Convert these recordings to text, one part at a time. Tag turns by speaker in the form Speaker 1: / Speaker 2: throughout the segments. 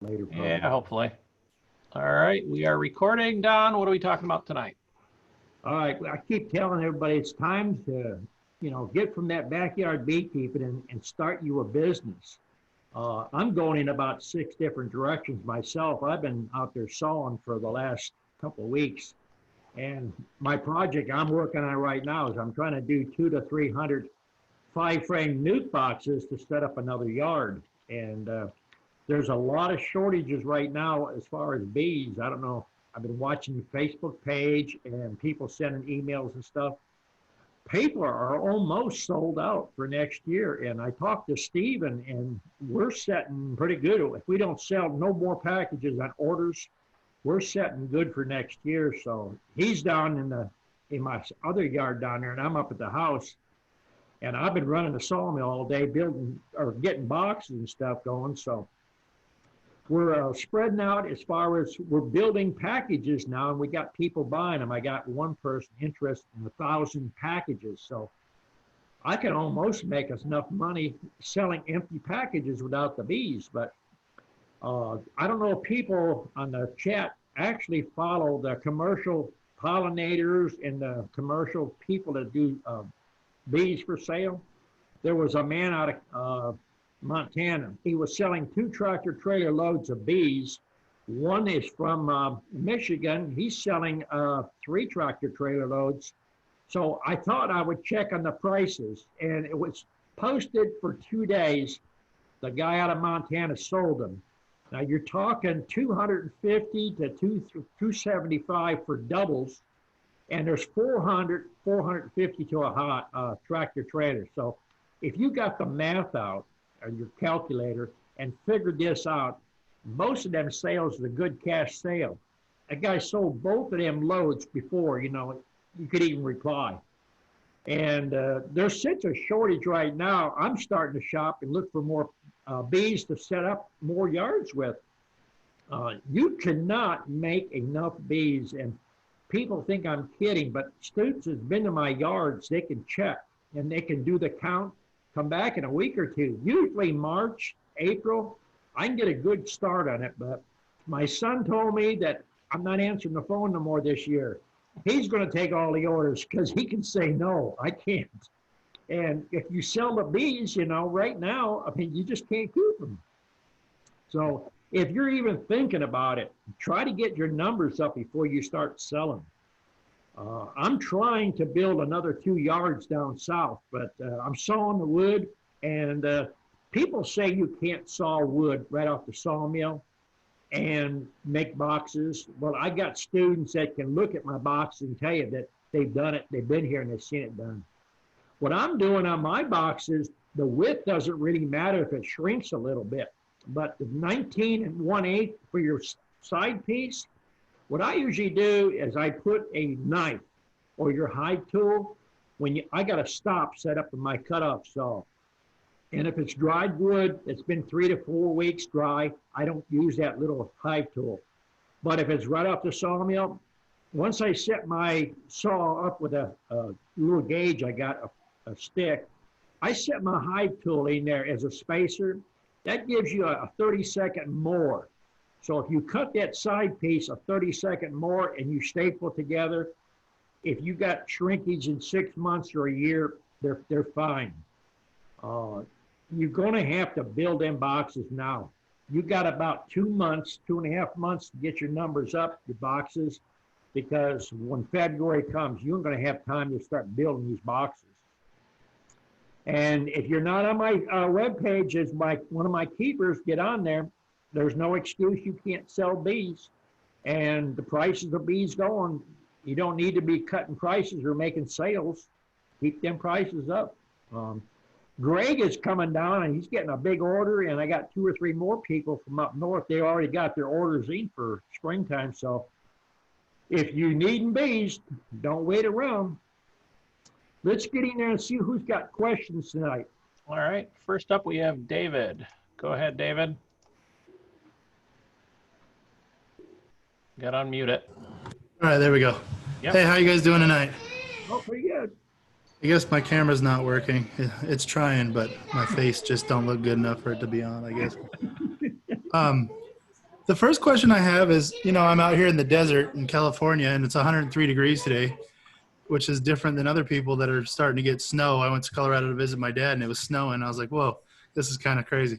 Speaker 1: later.
Speaker 2: Yeah, hopefully. All right, we are recording. Don, what are we talking about tonight?
Speaker 1: All right, I keep telling everybody it's time to, get from that backyard beekeeping and start you a business. I'm going in about 6 different directions myself. I've been out there sawing for the last couple of weeks. And my project I'm working on right now is I'm trying to do 200 to 300 5-frame nuke boxes to set up another yard. And there's a lot of shortages right now as far as bees. I don't know. I've been watching the Facebook page and people sending emails and stuff. People are almost sold out for next year. And I talked to Steven and we're setting pretty good. If we don't sell no more packages on orders, we're setting good for next year. So he's down in my other yard down there and I'm up at the house. And I've been running the sawmill all day building or getting boxes and stuff going. So we're spreading out as far as we're building packages now, and we got people buying them. I got one person interested in 1,000 packages. So I can almost make us enough money selling empty packages without the bees. But I don't know if people on the chat actually follow the commercial pollinators and the commercial people that do bees for sale. There was a man out of Montana. He was selling 2 tractor trailer loads of bees. One is from Michigan. He's selling 3 tractor trailer loads. So I thought I would check on the prices, and it was posted for 2 days. The guy out of Montana sold them. Now you're talking 250 to 275 for doubles, and there's 450 to a hot tractor trailer. So if you got the math out on your calculator and figured this out, most of them sales is a good cash sale. That guy sold both of them loads before, you could even reply. And there's such a shortage right now. I'm starting to shop and look for more bees to set up more yards with. You cannot make enough bees, and people think I'm kidding, but students has been to my yards. They can check and they can do the count, come back in a week or two. Usually March, April, I can get a good start on it. But my son told me that I'm not answering the phone no more this year. He's going to take all the orders because he can say, no, I can't. And if you sell the bees, right now, I mean, you just can't keep them. So if you're even thinking about it, try to get your numbers up before you start selling. I'm trying to build another 2 yards down south, but I'm sawing the wood, and people say you can't saw wood right off the sawmill and make boxes. Well, I got students that can look at my box and tell you that they've done it, they've been here and they've seen it done. What I'm doing on my boxes, the width doesn't really matter if it shrinks a little bit, but the 19 1/8 for your side piece, what I usually do is I put a knife or your Hive tool. I got a stop set up in my cutoff saw. And if it's dried wood, it's been 3 to 4 weeks dry, I don't use that little Hive tool. But if it's right off the sawmill, once I set my saw up with a little gauge, I got a stick, I set my Hive tool in there as a spacer. That gives you a 30-second more. So if you cut that side piece a 30-second more and you staple together, if you got shrinkage in 6 months or a year, they're fine. You're going to have to build them boxes now. You got about 2 months, 2.5 months to get your numbers up, your boxes, because when February comes, you're going to have time to start building these boxes. And if you're not on my webpage as one of my keepers, get on there. There's no excuse you can't sell bees. And the prices of bees going, you don't need to be cutting prices or making sales. Keep them prices up. Greg is coming down and he's getting a big order, and I got 2 or 3 more people from up north. They already got their orders in for springtime. So if you need bees, don't wait around. Let's get in there and see who's got questions tonight.
Speaker 2: All right. First up, we have David. Go ahead, David. Got to unmute it.
Speaker 3: All right, there we go. Yep. Hey, how you guys doing tonight?
Speaker 1: Oh, pretty good.
Speaker 3: I guess my camera's not working. It's trying, but my face just don't look good enough for it to be on, I guess. The first question I have is, I'm out here in the desert in California and it's 103 degrees today, which is different than other people that are starting to get snow. I went to Colorado to visit my dad and it was snowing. I was like, whoa, this is kind of crazy.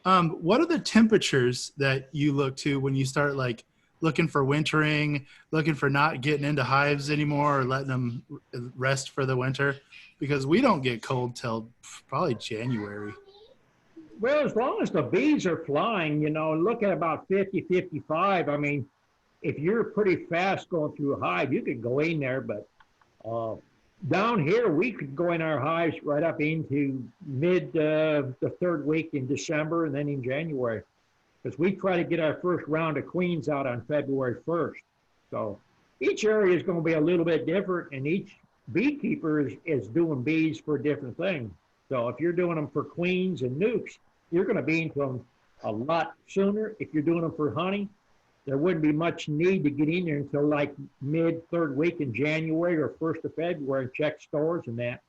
Speaker 3: What are the temperatures that you look to when you start like looking for wintering, looking for not getting into hives anymore or letting them rest for the winter? Because we don't get cold till probably January.
Speaker 1: Well, as long as the bees are flying, look at about 50, 55. I mean, if you're pretty fast going through a hive, you could go in there, but down here, we could go in our hives right up into mid the third week in December and then in January, because we try to get our first round of queens out on February 1st. So each area is going to be a little bit different, and each beekeeper is doing bees for different things. So if you're doing them for queens and nukes, you're going to be into them a lot sooner. If you're doing them for honey, there wouldn't be much need to get in there until like mid third week in January or 1st of February and check stores and that.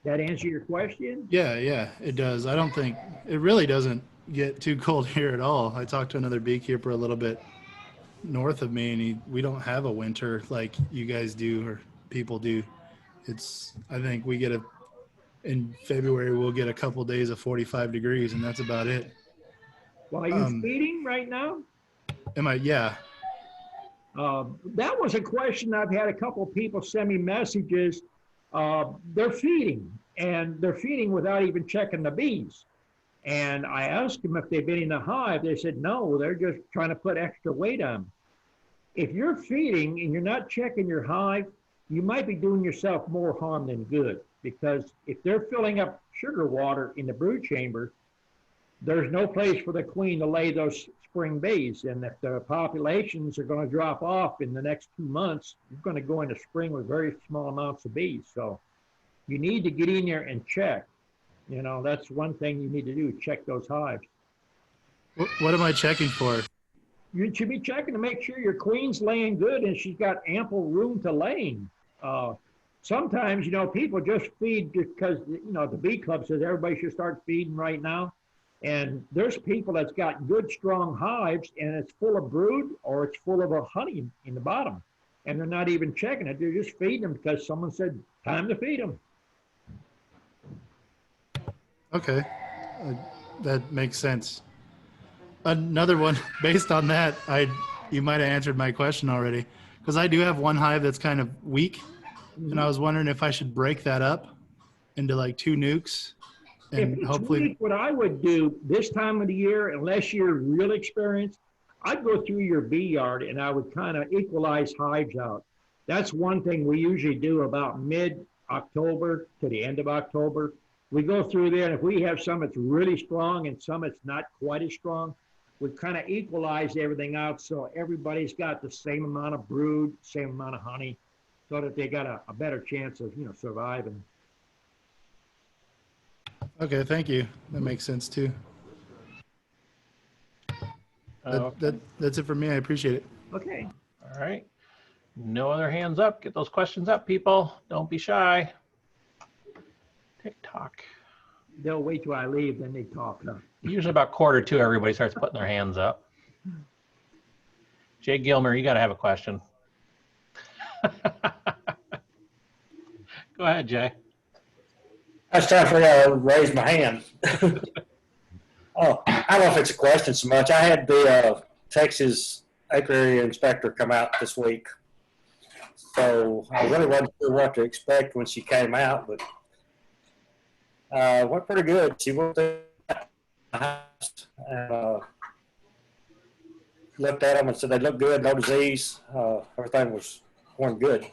Speaker 1: That answer your question?
Speaker 3: Yeah, it does. I don't think it really doesn't get too cold here at all. I talked to another beekeeper a little bit north of me and we don't have a winter like you guys do or people do. I think in February we'll get a couple days of 45 degrees and that's about it.
Speaker 1: Well, are you feeding right now?
Speaker 3: Am I? Yeah.
Speaker 1: That was a question. I've had a couple of people send me messages. They're feeding, and they're feeding without even checking the bees. And I asked them if they've been in the hive. They said no, they're just trying to put extra weight on them. If you're feeding and you're not checking your hive, you might be doing yourself more harm than good, because if they're filling up sugar water in the brood chamber, there's no place for the queen to lay those spring bees. And if the populations are going to drop off in the next 2 months, you're going to go into spring with very small amounts of bees. So you need to get in there and check. That's one thing you need to do, check those hives.
Speaker 3: What am I checking for?
Speaker 1: You should be checking to make sure your queen's laying good and she's got ample room to laying. Sometimes, people just feed because, the bee club says everybody should start feeding right now. And there's people that's got good, strong hives, and it's full of brood or it's full of honey in the bottom. And they're not even checking it. They're just feeding them because someone said, time to feed them.
Speaker 3: Okay. That makes sense. Another one, based on that, you might have answered my question already, because I do have one hive that's kind of weak, and I was wondering if I should break that up into like 2 nukes. And
Speaker 1: if
Speaker 3: hopefully,
Speaker 1: weak, what I would do this time of the year, unless you're real experienced, I'd go through your bee yard and I would kind of equalize hives out. That's one thing we usually do about mid-October to the end of October. We go through there, and if we have some that's really strong and some that's not quite as strong, we kind of equalize everything out so everybody's got the same amount of brood, same amount of honey, so that they got a better chance of surviving.
Speaker 3: Okay, thank you. That makes sense too. That's it for me. I appreciate it.
Speaker 1: Okay.
Speaker 2: All right. No other hands up. Get those questions up, people. Don't be shy. TikTok.
Speaker 1: They'll wait till I leave, then they talk.
Speaker 2: Usually about 1:45, everybody starts putting their hands up. Jay Gilmer, you got to have a question. Go ahead, Jay.
Speaker 4: I was trying to figure out how to raise my hand. I don't know if it's a question so much. I had the Texas Apiary Inspector come out this week. So I really wasn't sure what to expect when she came out, but went pretty good. She went to the house and looked at them and said they looked good, no disease. Everything was going good.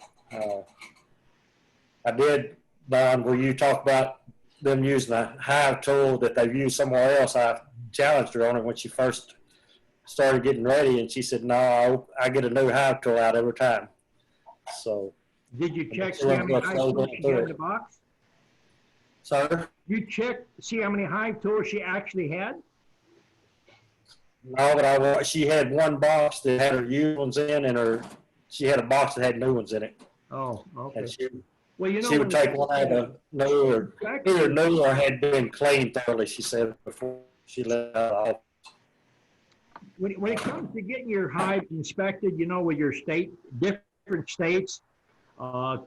Speaker 4: I did, Don, where you talked about them using a hive tool that they've used somewhere else. I challenged her on it when she first started getting ready, and she said, "No, I get a new hive tool out every time." So,
Speaker 1: did you check see how many hive tools she had in the box?
Speaker 4: Sir?
Speaker 1: You checked see how many hive tools she actually had?
Speaker 4: No, but she had one box that had her used ones in, and she had a box that had new ones in it.
Speaker 1: Oh, okay. Well, you know,
Speaker 4: She would take one out of new or either new or had been cleaned thoroughly, she said, before she let out the office.
Speaker 1: when it comes to getting your hives inspected, you know, with your different states,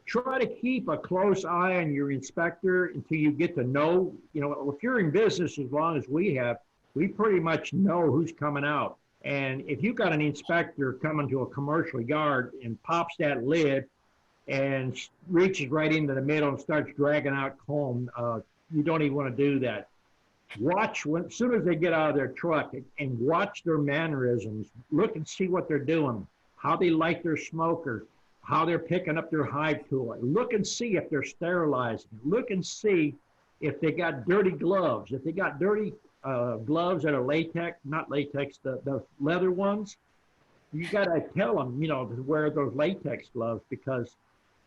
Speaker 1: try to keep a close eye on your inspector until you get to know, you know, if you're in business as long as we have, we pretty much know who's coming out. And if you've got an inspector coming to a commercial yard and pops that lid and reaches right into the middle and starts dragging out comb, you don't even want to do that. Watch as soon as they get out of their truck and watch their mannerisms. Look and see what they're doing, how they light their smoker, how they're picking up their hive tool. Look and see if they're sterilizing. Look and see if they got dirty gloves. If they got dirty gloves that are latex, not latex, the leather ones, you got to tell them, you know, to wear those latex gloves because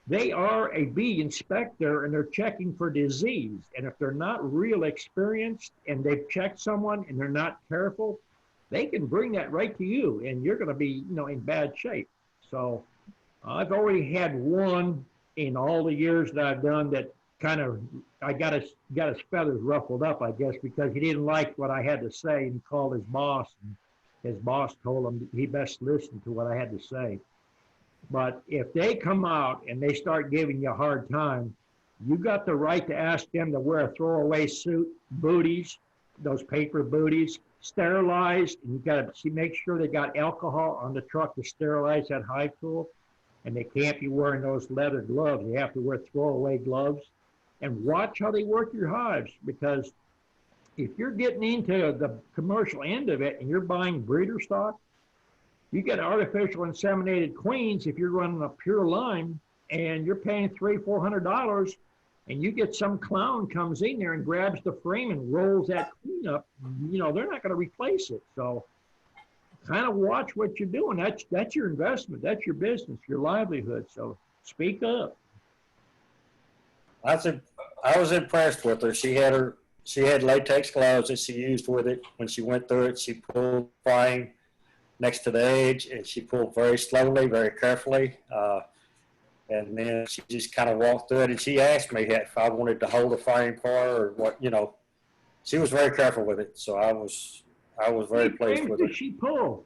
Speaker 1: they are a bee inspector and they're checking for disease. And if they're not real experienced and they've checked someone and they're not careful, they can bring that right to you and you're going to be, you know, in bad shape. So I've already had one in all the years that I've done that kind of, I got his feathers ruffled up, I guess, because he didn't like what I had to say and he called his boss. And his boss told him he best listen to what I had to say. But if they come out and they start giving you a hard time, you got the right to ask them to wear a throwaway suit, booties, those paper booties, sterilized, and you got to make sure they got alcohol on the truck to sterilize that hive tool. And they can't be wearing those leather gloves. They have to wear throwaway gloves. And watch how they work your hives, because if you're getting into the commercial end of it and you're buying breeder stock, you get artificial inseminated queens if you're running a pure line and you're paying $300-400 and you get some clown comes in there and grabs the frame and rolls that queen up, you know, they're not going to replace it. So kind of watch what you're doing. That's your investment. That's your business, your livelihood. So speak up.
Speaker 4: I was impressed with her. She had latex gloves that she used with it. When she went through it, she pulled the frame next to the edge, and she pulled very slowly, very carefully. And then she just kind of walked through it, and she asked me if I wanted to hold the frame for her or what, you know. She was very careful with it, so I was very pleased with her.
Speaker 1: Did she pull?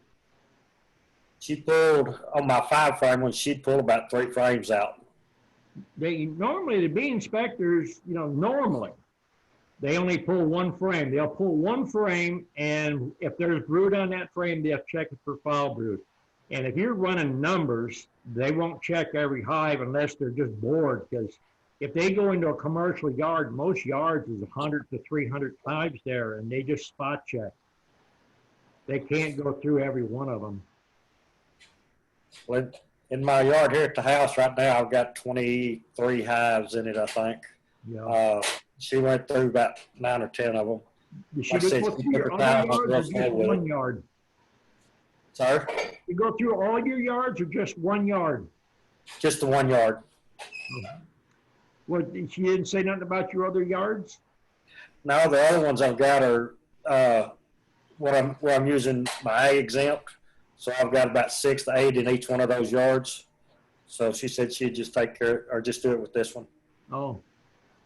Speaker 4: She pulled, on my 5 frame one, she pulled about 3 frames out.
Speaker 1: Normally the bee inspectors, you know, normally they only pull 1 frame. They'll pull 1 frame, and if there's brood on that frame, they'll check it for foul brood. And if you're running numbers, they won't check every hive unless they're just bored, because if they go into a commercial yard, most yards is 100 to 300 hives there, and they just spot check. They can't go through every one of them.
Speaker 4: Well, in my yard here at the house right now, I've got 23 hives in it, I think.
Speaker 1: Yeah.
Speaker 4: She went through about 9 or 10 of them.
Speaker 1: You
Speaker 4: Like I
Speaker 1: should
Speaker 4: said,
Speaker 1: go
Speaker 4: she
Speaker 1: through
Speaker 4: took
Speaker 1: your
Speaker 4: her
Speaker 1: other
Speaker 4: time,
Speaker 1: yards or
Speaker 4: was
Speaker 1: just
Speaker 4: real with it.
Speaker 1: 1 yard.
Speaker 4: Sir?
Speaker 1: You go through all your yards or just 1 yard?
Speaker 4: Just the 1 yard.
Speaker 1: Well, she didn't say nothing about your other yards?
Speaker 4: Now the other ones I've got are where I'm using my A exempt. So I've got about 6 to 8 in each one of those yards. So she said she'd just take care or just do it with this one.
Speaker 1: Oh,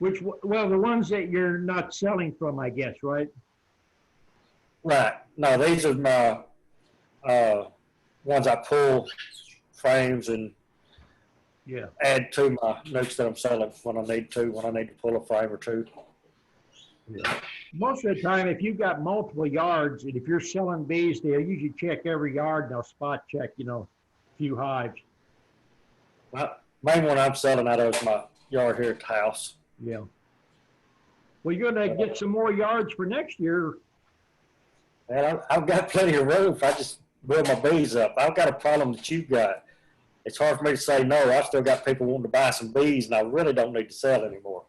Speaker 1: well, the ones that you're not selling from, I guess, right?
Speaker 4: Right. No, these are my ones I pull frames and
Speaker 1: Yeah.
Speaker 4: add to my notes that I'm selling when I need to pull a frame or 2.
Speaker 1: Yeah. Most of the time, if you've got multiple yards and if you're selling bees, they'll usually check every yard and they'll spot check, you know, a few hives.
Speaker 4: My main one I'm selling out of is my yard here at the house.
Speaker 1: Yeah. Well, you're going to get some more yards for next year.
Speaker 4: And I've got plenty of room if I just build my bees up. I've got a problem that you've got. It's hard for me to say no. I've still got people wanting to buy some bees, and I really don't need to sell anymore.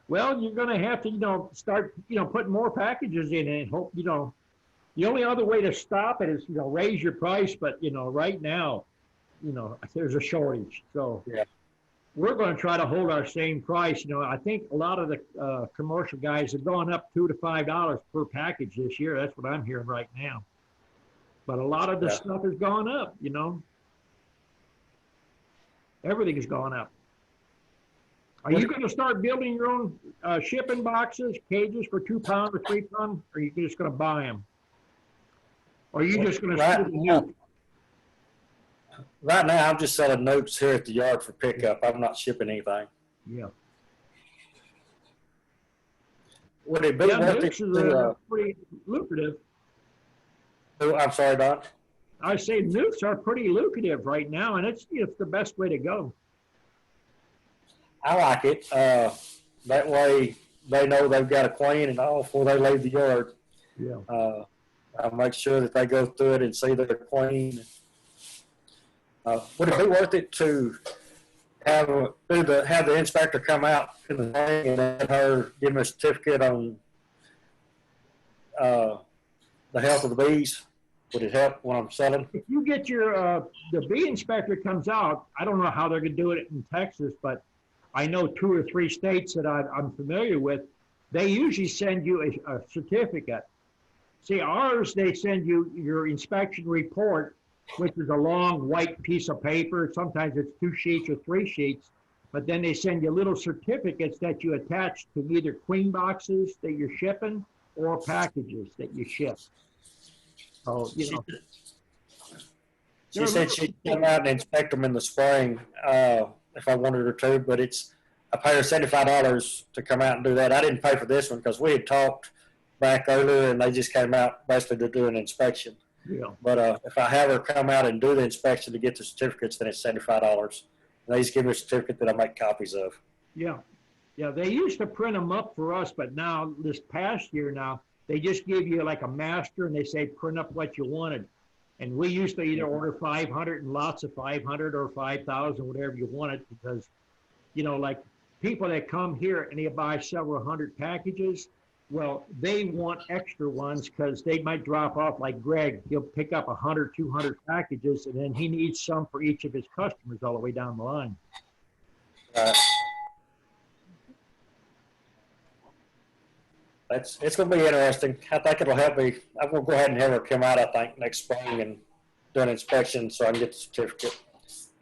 Speaker 1: Well, you're going to have to, you know, start, you know, putting more packages in and hope, you know, the only other way to stop it is, you know, raise your price. But, you know, right now, you know, there's a shortage. So
Speaker 4: yeah,
Speaker 1: we're going to try to hold our same price. You know, I think a lot of the commercial guys have gone up $2 to $5 per package this year. That's what I'm hearing right now. But a lot of the stuff has gone up, you know. Everything has gone up. Are you going to start building your own shipping boxes, cages for 2 pound or 3 pound? Or are you just going to buy them? Or are you just going to
Speaker 4: Right
Speaker 1: shoot them
Speaker 4: now,
Speaker 1: out?
Speaker 4: right now, I'm just selling notes here at the yard for pickup. I'm not shipping anything.
Speaker 1: Yeah.
Speaker 4: Would it be
Speaker 1: Yeah,
Speaker 4: worth it
Speaker 1: nukes
Speaker 4: to,
Speaker 1: are pretty lucrative.
Speaker 4: I'm sorry, Don?
Speaker 1: I say nukes are pretty lucrative right now, and it's the best way to go.
Speaker 4: I like it. That way they know they've got a queen and all before they leave the yard.
Speaker 1: Yeah.
Speaker 4: I'll make sure that they go through it and see their queen. Would it be worth it to have the inspector come out in the thing and let her give me a certificate on the health of the bees? Would it help when I'm selling?
Speaker 1: If you get your the bee inspector comes out, I don't know how they're going to do it in Texas, but I know 2 or 3 states that I'm familiar with. They usually send you a certificate. See, ours, they send you your inspection report, which is a long white piece of paper. Sometimes it's 2 sheets or 3 sheets, but then they send you little certificates that you attach to either queen boxes that you're shipping or packages that you ship. So, you know.
Speaker 4: She said she'd come out and inspect them in the spring if I wanted her to, but I pay her $75 to come out and do that. I didn't pay for this one because we had talked back earlier and they just came out basically to do an inspection.
Speaker 1: Yeah.
Speaker 4: But if I have her come out and do the inspection to get the certificates, then it's $75. And they just give me a certificate that I make copies of.
Speaker 1: Yeah. Yeah, they used to print them up for us, but now, this past year now, they just give you like a master and they say print up what you wanted. And we used to either order 500 and lots of 500 or 5,000, whatever you wanted, because, you know, like people that come here and they buy several hundred packages, well, they want extra ones because they might drop off like Greg. He'll pick up 100, 200 packages, and then he needs some for each of his customers all the way down the line.
Speaker 4: It's going to be interesting. I think it'll help me. I'm going to go ahead and have her come out, I think, next spring and do an inspection so I can get the certificate.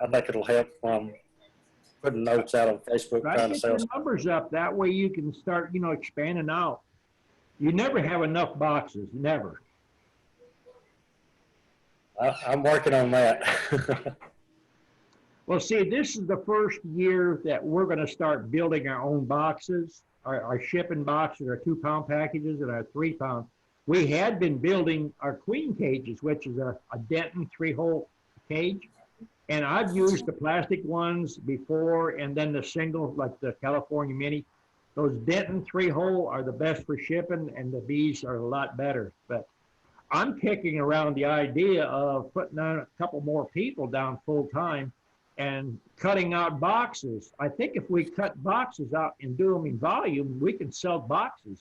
Speaker 4: I think it'll help putting notes out on Facebook
Speaker 1: Try
Speaker 4: trying
Speaker 1: to
Speaker 4: to
Speaker 1: get
Speaker 4: sell.
Speaker 1: your numbers up. That way you can start, you know, expanding out. You never have enough boxes, never.
Speaker 4: I'm working on that.
Speaker 1: Well, see, this is the first year that we're going to start building our own boxes, our shipping boxes, our 2 pound packages and our 3 pound. We had been building our queen cages, which is a Denton 3-hole cage. And I've used the plastic ones before and then the single, like the California Mini. Those Denton 3-hole are the best for shipping and the bees are a lot better. But I'm kicking around the idea of putting on a couple more people down full time and cutting out boxes. I think if we cut boxes out and do them in volume, we can sell boxes.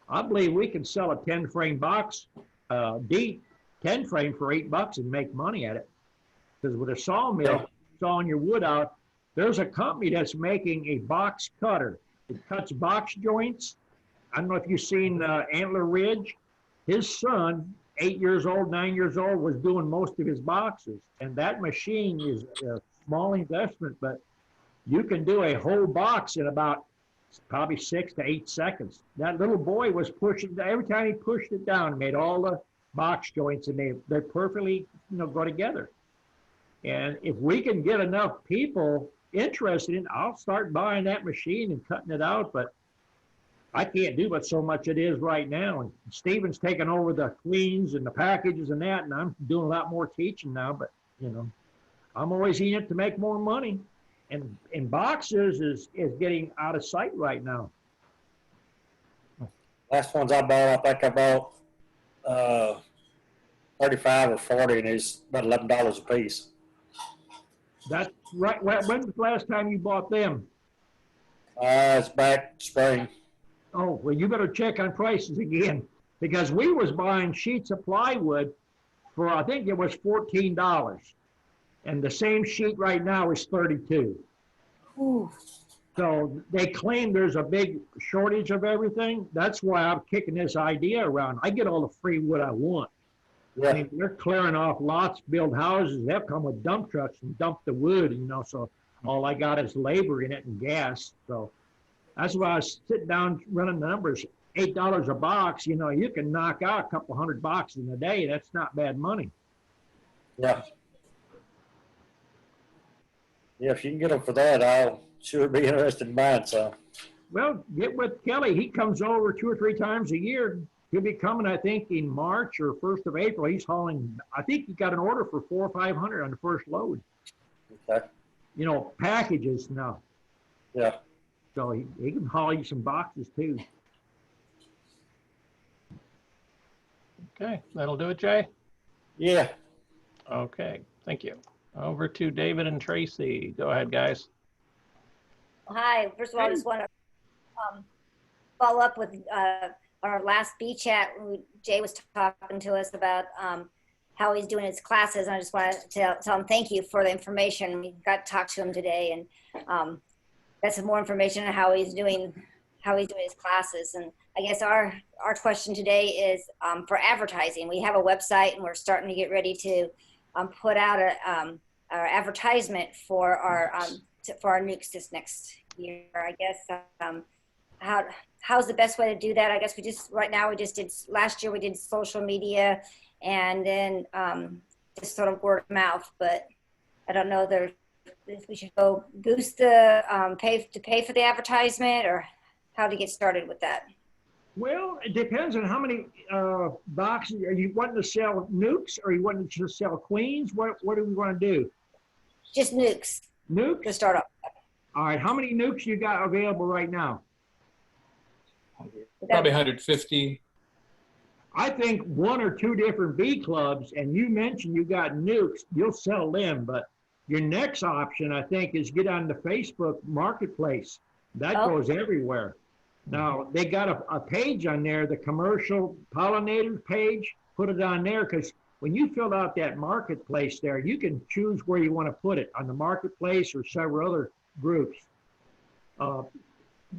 Speaker 1: I believe we can sell a 10-frame box, deep 10 frame for $8 and make money at it. Because with a sawmill, sawing your wood out, there's a company that's making a box cutter. It cuts box joints. I don't know if you've seen Antler Ridge. His son, 8 years old, 9 years old, was doing most of his boxes. And that machine is a small investment, but you can do a whole box in about probably 6 to 8 seconds. That little boy was pushing, every time he pushed it down, made all the box joints, and they're perfectly, you know, go together. And if we can get enough people interested in, I'll start buying that machine and cutting it out, but I can't do but so much it is right now. And Steven's taking over the queens and the packages and that, and I'm doing a lot more teaching now, but, you know, I'm always in it to make more money. And boxes is getting out of sight right now.
Speaker 4: Last ones I bought, I think I bought 35 or 40, and it's about $11 a piece.
Speaker 1: That's right. When was the last time you bought them?
Speaker 4: It's back spring.
Speaker 1: Oh, well, you better check on prices again, because we was buying sheets of plywood for, I think it was $14. And the same sheet right now is $32.
Speaker 5: Ooh.
Speaker 1: So they claim there's a big shortage of everything. That's why I'm kicking this idea around. I get all the free wood I want.
Speaker 4: Yeah.
Speaker 1: I mean, they're clearing off lots, build houses. They'll come with dump trucks and dump the wood, you know. So All I got is labor in it and gas. So that's why I was sitting down running the numbers. $8 a box, you know, you can knock out a couple hundred boxes in a day. That's not bad money.
Speaker 4: Yeah. Yeah, if you can get them for that, I'll sure be interested in buying some.
Speaker 1: Well, get with Kelly. He comes over 2 or 3 times a year. He'll be coming, I think, in March or 1st of April. He's hauling, I think he got an order for 400 or 500 on the first load.
Speaker 4: Okay.
Speaker 1: You know, packages now.
Speaker 4: Yeah.
Speaker 1: So he can haul you some boxes too.
Speaker 2: Okay, that'll do it, Jay.
Speaker 4: Yeah.
Speaker 2: Okay, thank you. Over to David and Tracy. Go ahead, guys.
Speaker 5: Hi, first of all, I just want to follow up with our last bee chat. Jay was talking to us about how he's doing his classes. And I just want to tell him thank you for the information. We got to talk to him today and got some more information on how he's doing his classes. And I guess our question today is for advertising. We have a website and we're starting to get ready to put out our advertisement for our nukes this next year. I guess how's the best way to do that? I guess last year we did social media and then just sort of word of mouth, but I don't know if we should go boost the pay for the advertisement or how to get started with that.
Speaker 1: Well, it depends on how many boxes. Are you wanting to sell nukes or are you wanting to just sell queens? What do we want to do?
Speaker 5: Just nukes.
Speaker 1: Nukes?
Speaker 5: To start off.
Speaker 1: All right. How many nukes you got available right now?
Speaker 6: Probably 150.
Speaker 1: I think 1 or 2 different bee clubs, and you mentioned you got nukes, you'll sell them. But your next option, I think, is get on the Facebook marketplace. That goes everywhere. Now, they got a page on there, the commercial pollinators page. Put it on there because when you fill out that marketplace there, you can choose where you want to put it, on the marketplace or several other groups.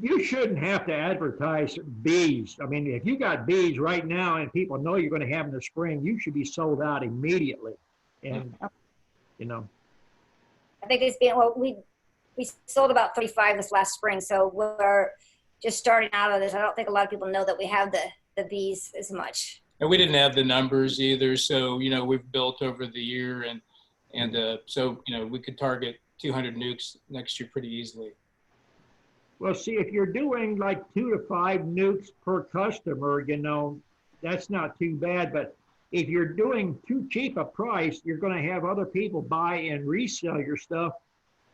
Speaker 1: You shouldn't have to advertise bees. I mean, if you got bees right now and people know you're going to have them in the spring, you should be sold out immediately. And, you know.
Speaker 5: I think we sold about 35 this last spring, so we're just starting out of this. I don't think a lot of people know that we have the bees as much.
Speaker 6: And we didn't have the numbers either. So, you know, we've built over the year and so, you know, we could target 200 nukes next year pretty easily.
Speaker 1: Well, see, if you're doing like 2 to 5 nukes per customer, you know, that's not too bad. But if you're doing too cheap a price, you're going to have other people buy and resell your stuff.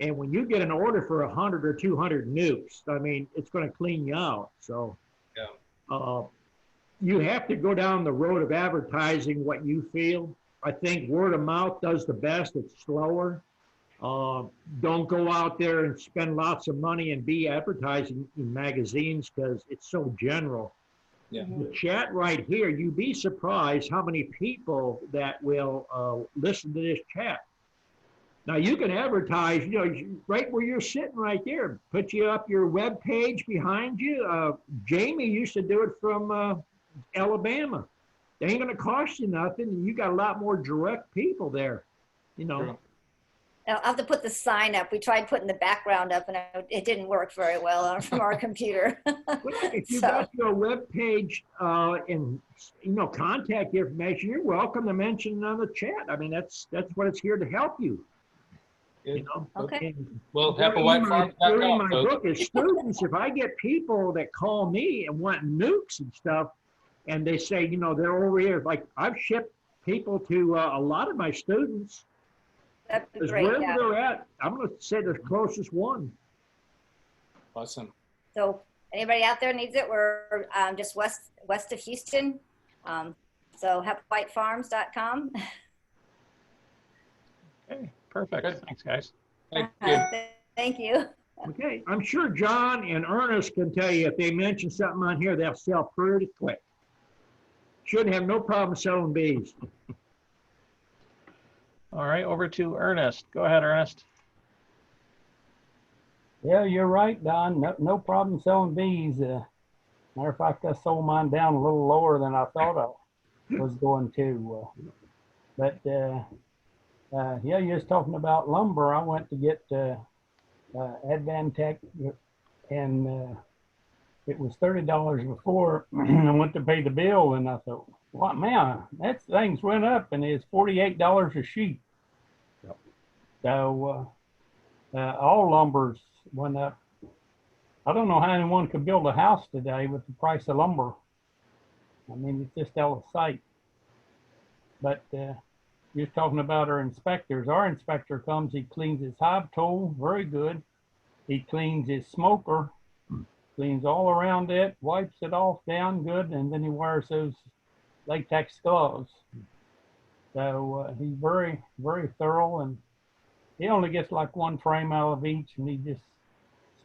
Speaker 1: And when you get an order for 100 or 200 nukes, I mean, it's going to clean you out. So
Speaker 6: Yeah.
Speaker 1: You have to go down the road of advertising what you feel. I think word of mouth does the best. It's slower. Don't go out there and spend lots of money and be advertising in magazines because it's so general.
Speaker 6: Yeah.
Speaker 1: The chat right here, you'd be surprised how many people that will listen to this chat. Now you can advertise, you know, right where you're sitting right there. Put you up your web page behind you. Jamie used to do it from Alabama. They ain't going to cost you nothing. You got a lot more direct people there, you know.
Speaker 6: True.
Speaker 5: I'll have to put the sign up. We tried putting the background up and it didn't work very well from our computer.
Speaker 1: Well, if you got your web page and, you know, contact information, you're welcome to mention it on the chat. I mean, that's what it's here to help you. You know?
Speaker 5: Okay.
Speaker 6: Well,
Speaker 1: During my
Speaker 6: HappyWhiteFarms.com,
Speaker 1: book as students, if I get people that call me and want nukes and stuff, and they say, you know, they're over here, like I've shipped people to a lot of my students.
Speaker 5: That'd be
Speaker 1: Because
Speaker 5: great.
Speaker 1: wherever
Speaker 5: Yeah.
Speaker 1: they're at, I'm going to say the closest one.
Speaker 6: Awesome.
Speaker 5: So anybody out there needs it, we're just west of Houston. So happywhitefarms.com.
Speaker 2: Okay, perfect.
Speaker 6: Good.
Speaker 2: Thanks, guys.
Speaker 6: Thank you.
Speaker 5: Thank you.
Speaker 1: Okay, I'm sure John and Ernest can tell you if they mention something on here, they'll sell pretty quick. Shouldn't have no problem selling bees.
Speaker 2: All right, over to Ernest. Go ahead, Ernest.
Speaker 7: Yeah, you're right, Don. No problem selling bees. Matter of fact, I sold mine down a little lower than I thought I was going to. Yeah, you was talking about lumber. I went to get Advantech, and it was $30 before. I went to pay the bill, and I thought, "What, man? That thing's went up, and it's $48 a sheet."
Speaker 1: Yep.
Speaker 7: So all lumbers went up. I don't know how anyone could build a house today with the price of lumber. I mean, it's just out of sight. But you're talking about our inspectors. Our inspector comes, he cleans his hive tool, very good. He cleans his smoker, cleans all around it, wipes it off down good, and then he wears those latex gloves. So he's very, very thorough, and he only gets like one frame out of each, and he just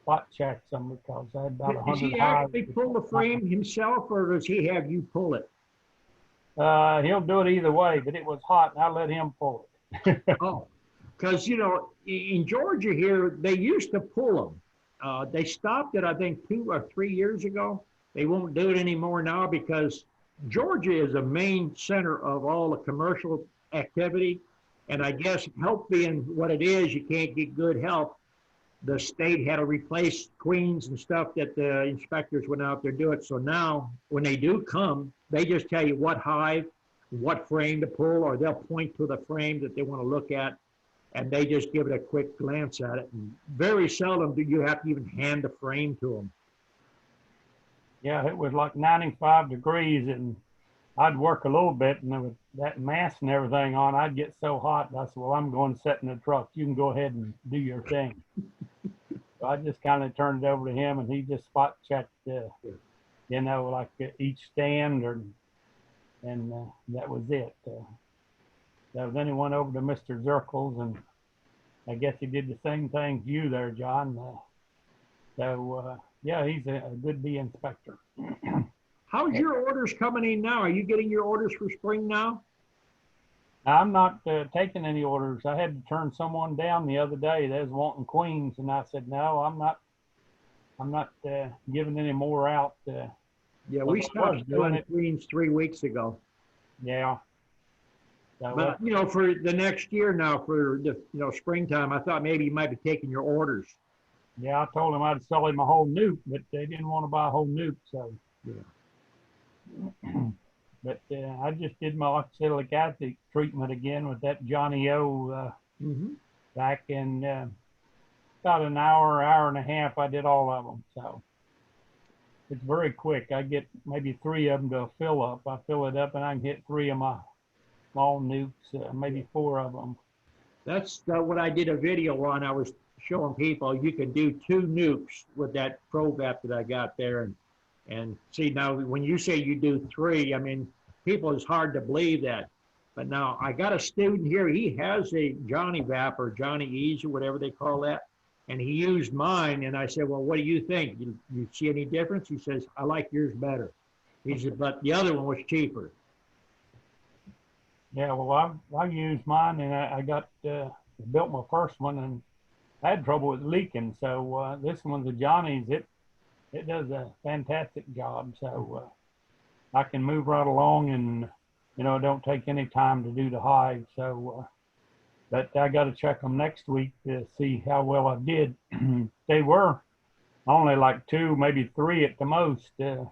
Speaker 7: spot checks them because I had about
Speaker 1: Does
Speaker 7: 100
Speaker 1: he
Speaker 7: hives.
Speaker 1: actually pull the frame himself, or does he have you pull it?
Speaker 7: He'll do it either way, but it was hot, and I let him pull it.
Speaker 1: Oh, because, you know, in Georgia here, they used to pull them. They stopped it, I think, 2 or 3 years ago. They won't do it anymore now because Georgia is a main center of all the commercial activity. And I guess help being what it is, you can't get good help. The state had to replace queens and stuff that the inspectors went out there do it. So now when they do come, they just tell you what hive, what frame to pull, or they'll point to the frame that they want to look at, and they just give it a quick glance at it. And very seldom do you have to even hand the frame to them.
Speaker 7: Yeah, it was like 95 degrees, and I'd work a little bit, and there was that mask and everything on. I'd get so hot, I said, "Well, I'm going to sit in the truck. You can go ahead and do your thing." So I just kind of turned it over to him, and he just spot checked, you know, like each stand, and that was it. So then he went over to Mr. Zirkles, and I guess he did the same thing to you there, John. Yeah, he's a good bee inspector.
Speaker 1: How's your orders coming in now? Are you getting your orders for spring now?
Speaker 7: I'm not taking any orders. I had to turn someone down the other day. They was wanting queens, and I said, "No, I'm not giving any more out."
Speaker 1: Yeah, we stopped doing queens 3 weeks ago.
Speaker 7: Yeah. So,
Speaker 1: But, you know, for the next year now, for the, you know, springtime, I thought maybe you might be taking your orders.
Speaker 7: yeah, I told him I'd sell him a whole nuke, but they didn't want to buy a whole nuke. So,
Speaker 1: Yeah.
Speaker 7: but I just did my oxalic acid treatment again with that Johnny O back in about an hour and a half. I did all of them. So it's very quick. I get maybe 3 of them to fill up. I fill it up, and I can hit 3 of my small nukes, maybe 4 of them.
Speaker 1: That's what I did a video on. I was showing people you can do 2 nukes with that ProVap that I got there. And see, now when you say you do 3, I mean, people, it's hard to believe that. But now I got a student here, he has a Johnny Vap or Johnny Ease or whatever they call that. And he used mine, and I said, "Well, what do you think? You see any difference?" He says, "I like yours better." He said, "But the other one was cheaper."
Speaker 7: Yeah, well, I used mine, and I got built my first one, and I had trouble with leaking. So this one's a Johnny's. It does a fantastic job. So I can move right along, and you know, it don't take any time to do the hive. So, but I got to check them next week to see how well I did. They were only like 2, maybe 3 at the most. The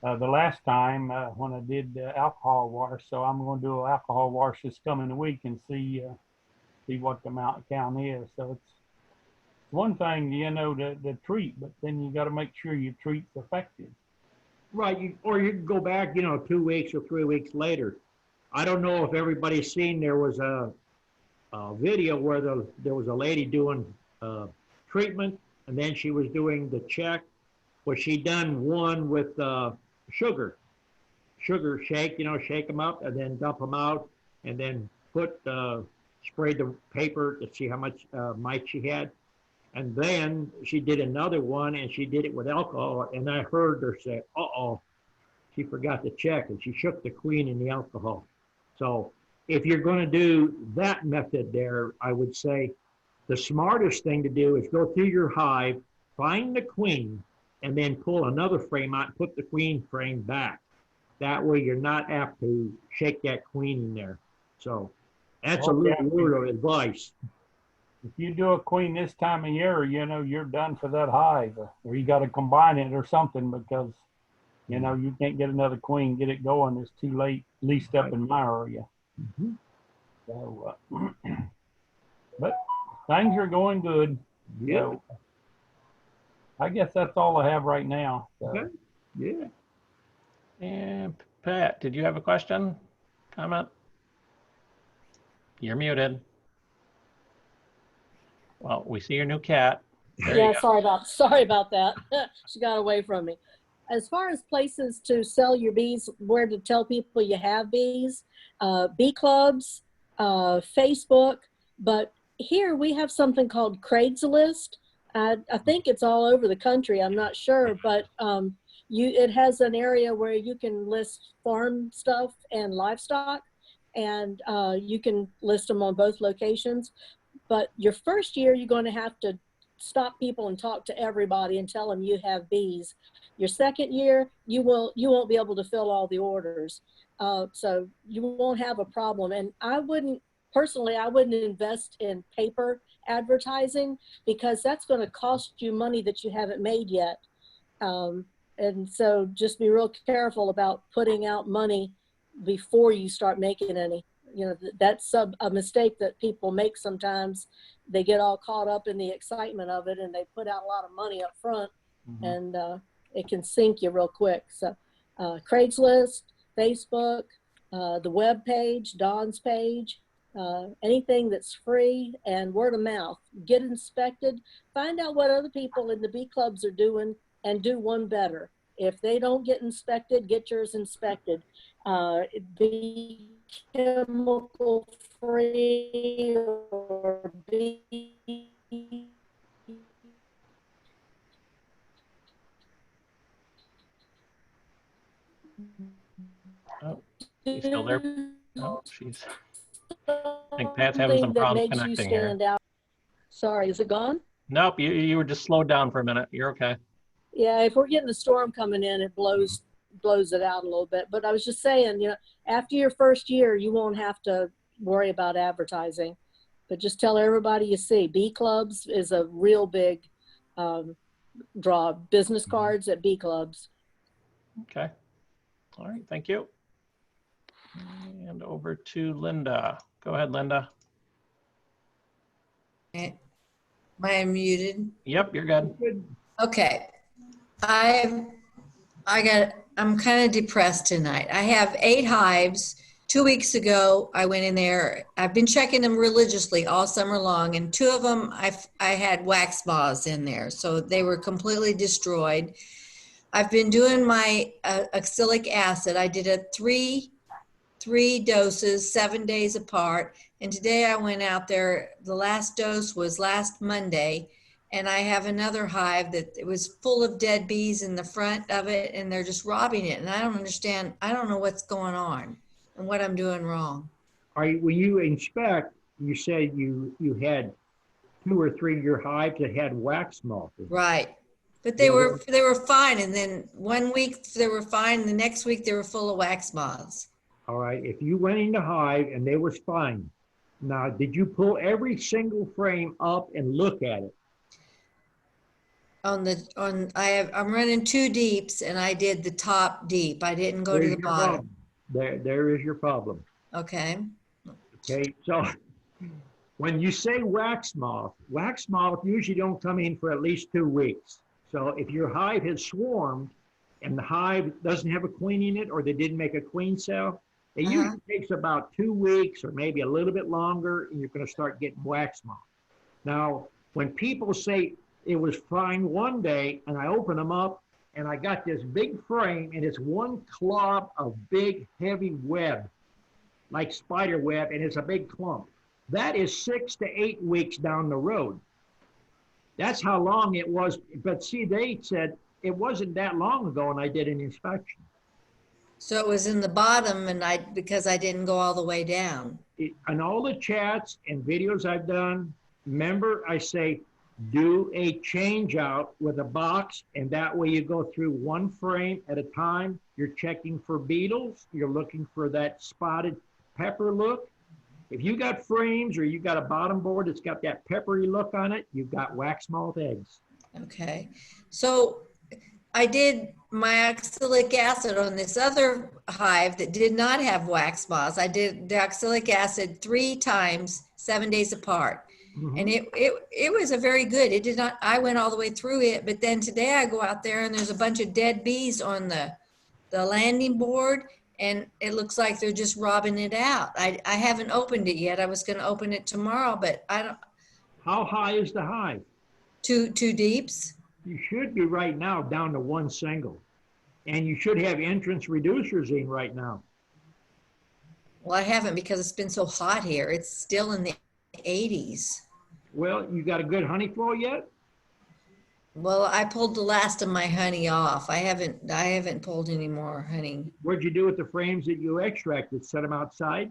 Speaker 7: last time when I did alcohol wash. So I'm going to do an alcohol wash this coming week and see what the count is. So it's one thing, you know, to treat, but then you got to make sure you treat effective.
Speaker 1: Right, or you can go back, you know, 2 weeks or 3 weeks later. I don't know if everybody's seen, there was a video where there was a lady doing treatment, and then she was doing the check. Well, she done one with sugar shake, you know, shake them up and then dump them out, and then sprayed the paper to see how much mite she had. And then she did another one, and she did it with alcohol, and I heard her say, "Uh-oh, she forgot to check," and she shook the queen in the alcohol. So if you're going to do that method there, I would say the smartest thing to do is go through your hive, find the queen, and then pull another frame out and put the queen frame back. That way you're not apt to shake that queen in there. So that's a little word of advice.
Speaker 7: if you do a queen this time of year, you know, you're done for that hive, or you got to combine it or something because, you know, you can't get another queen, get it going. It's too late, at least up in my area.
Speaker 1: Mhm.
Speaker 7: So, but things are going good.
Speaker 1: Yeah.
Speaker 7: So I guess that's all I have right now. So.
Speaker 1: Okay. Yeah.
Speaker 2: And Pat, did you have a question, comment? You're muted. Well, we see your new cat. There
Speaker 8: Yeah,
Speaker 2: you go.
Speaker 8: sorry about that. She got away from me. As far as places to sell your bees, where to tell people you have bees, bee clubs, Facebook, but here we have something called Craigslist. I think it's all over the country. I'm not sure, but it has an area where you can list farm stuff and livestock, and you can list them on both locations. But your first year, you're going to have to stop people and talk to everybody and tell them you have bees. Your second year, you won't be able to fill all the orders. So you won't have a problem. And I wouldn't invest in paper advertising because that's going to cost you money that you haven't made yet. And so just be real careful about putting out money before you start making any. You know, that's a mistake that people make sometimes. They get all caught up in the excitement of it and they put out a lot of money up front, and it can sink you real quick. So Craigslist, Facebook, the web page, Dawn's page, anything that's free, and word of mouth. Get inspected. Find out what other people in the bee clubs are doing and do one better. If they don't get inspected, get yours inspected. Be chemical free or be
Speaker 2: Oh, she's still there. Oh, I think Pat's having some
Speaker 8: something that
Speaker 2: problems
Speaker 8: makes you
Speaker 2: connecting here.
Speaker 8: stand out. Sorry, is it gone?
Speaker 2: Nope, you were just slowed down for a minute. You're okay.
Speaker 8: Yeah, if we're getting a storm coming in, it blows it out a little bit. But I was just saying, you know, after your first year, you won't have to worry about advertising. But just tell everybody you see. Bee clubs is a real big draw. Business cards at bee clubs.
Speaker 2: Okay. All right, thank you. And over to Linda. Go ahead, Linda.
Speaker 9: Am I muted?
Speaker 2: Yep, you're good.
Speaker 9: Okay. I'm kind of depressed tonight. I have 8 hives. 2 weeks ago, I went in there. I've been checking them religiously all summer long, and 2 of them I had wax moths in there, so they were completely destroyed. I've been doing my oxalic acid. I did a three doses, 7 days apart. And today I went out there. The last dose was last Monday, and I have another hive that it was full of dead bees in the front of it, and they're just robbing it. And I don't understand. I don't know what's going on and what I'm doing wrong.
Speaker 1: When you inspect, you said you had 2 or 3 of your hives that had wax moth.
Speaker 9: Right. But they were fine. And then 1 week they were fine. And the next week they were full of wax moths.
Speaker 1: All right. If you went in the hive and they was fine, now did you pull every single frame up and look at it?
Speaker 9: I'm running 2 deeps, and I did the top deep. I didn't go to the bottom.
Speaker 1: There is your problem.
Speaker 9: Okay.
Speaker 1: Okay. So when you say wax moth usually don't come in for at least 2 weeks. So if your hive has swarmed and the hive doesn't have a queen in it, or they didn't make a queen cell, it usually takes about 2 weeks or maybe a little bit longer, and you're going to start getting wax moth. Now, when people say it was fine one day and I open them up and I got this big frame and it's one clump of big heavy web, like spider web, and it's a big clump. That is 6 to 8 weeks down the road. That's how long it was. But see, they said it wasn't that long ago and I did an inspection.
Speaker 9: So it was in the bottom, and because I didn't go all the way down.
Speaker 1: On all the chats and videos I've done, remember I say, do a change out with a box, and that way you go through 1 frame at a time. You're checking for beetles. You're looking for that spotted pepper look. If you got frames or you got a bottom board that's got that peppery look on it, you've got wax moth eggs.
Speaker 9: Okay. So I did my oxalic acid on this other hive that did not have wax moths. I did the oxalic acid 3 times, 7 days apart. And it was a very good, it did not, I went all the way through it, but then today I go out there and there's a bunch of dead bees on the landing board, and it looks like they're just robbing it out. I haven't opened it yet. I was going to open it tomorrow, but I don't.
Speaker 1: How high is the hive?
Speaker 9: Two deeps.
Speaker 1: You should be right now down to 1 single. And you should have entrance reducers in right now.
Speaker 9: Well, I haven't because it's been so hot here. It's still in the 80s.
Speaker 1: Well, you got a good honey flow yet?
Speaker 9: Well, I pulled the last of my honey off. I haven't pulled any more honey.
Speaker 1: What'd you do with the frames that you extracted? Set them outside?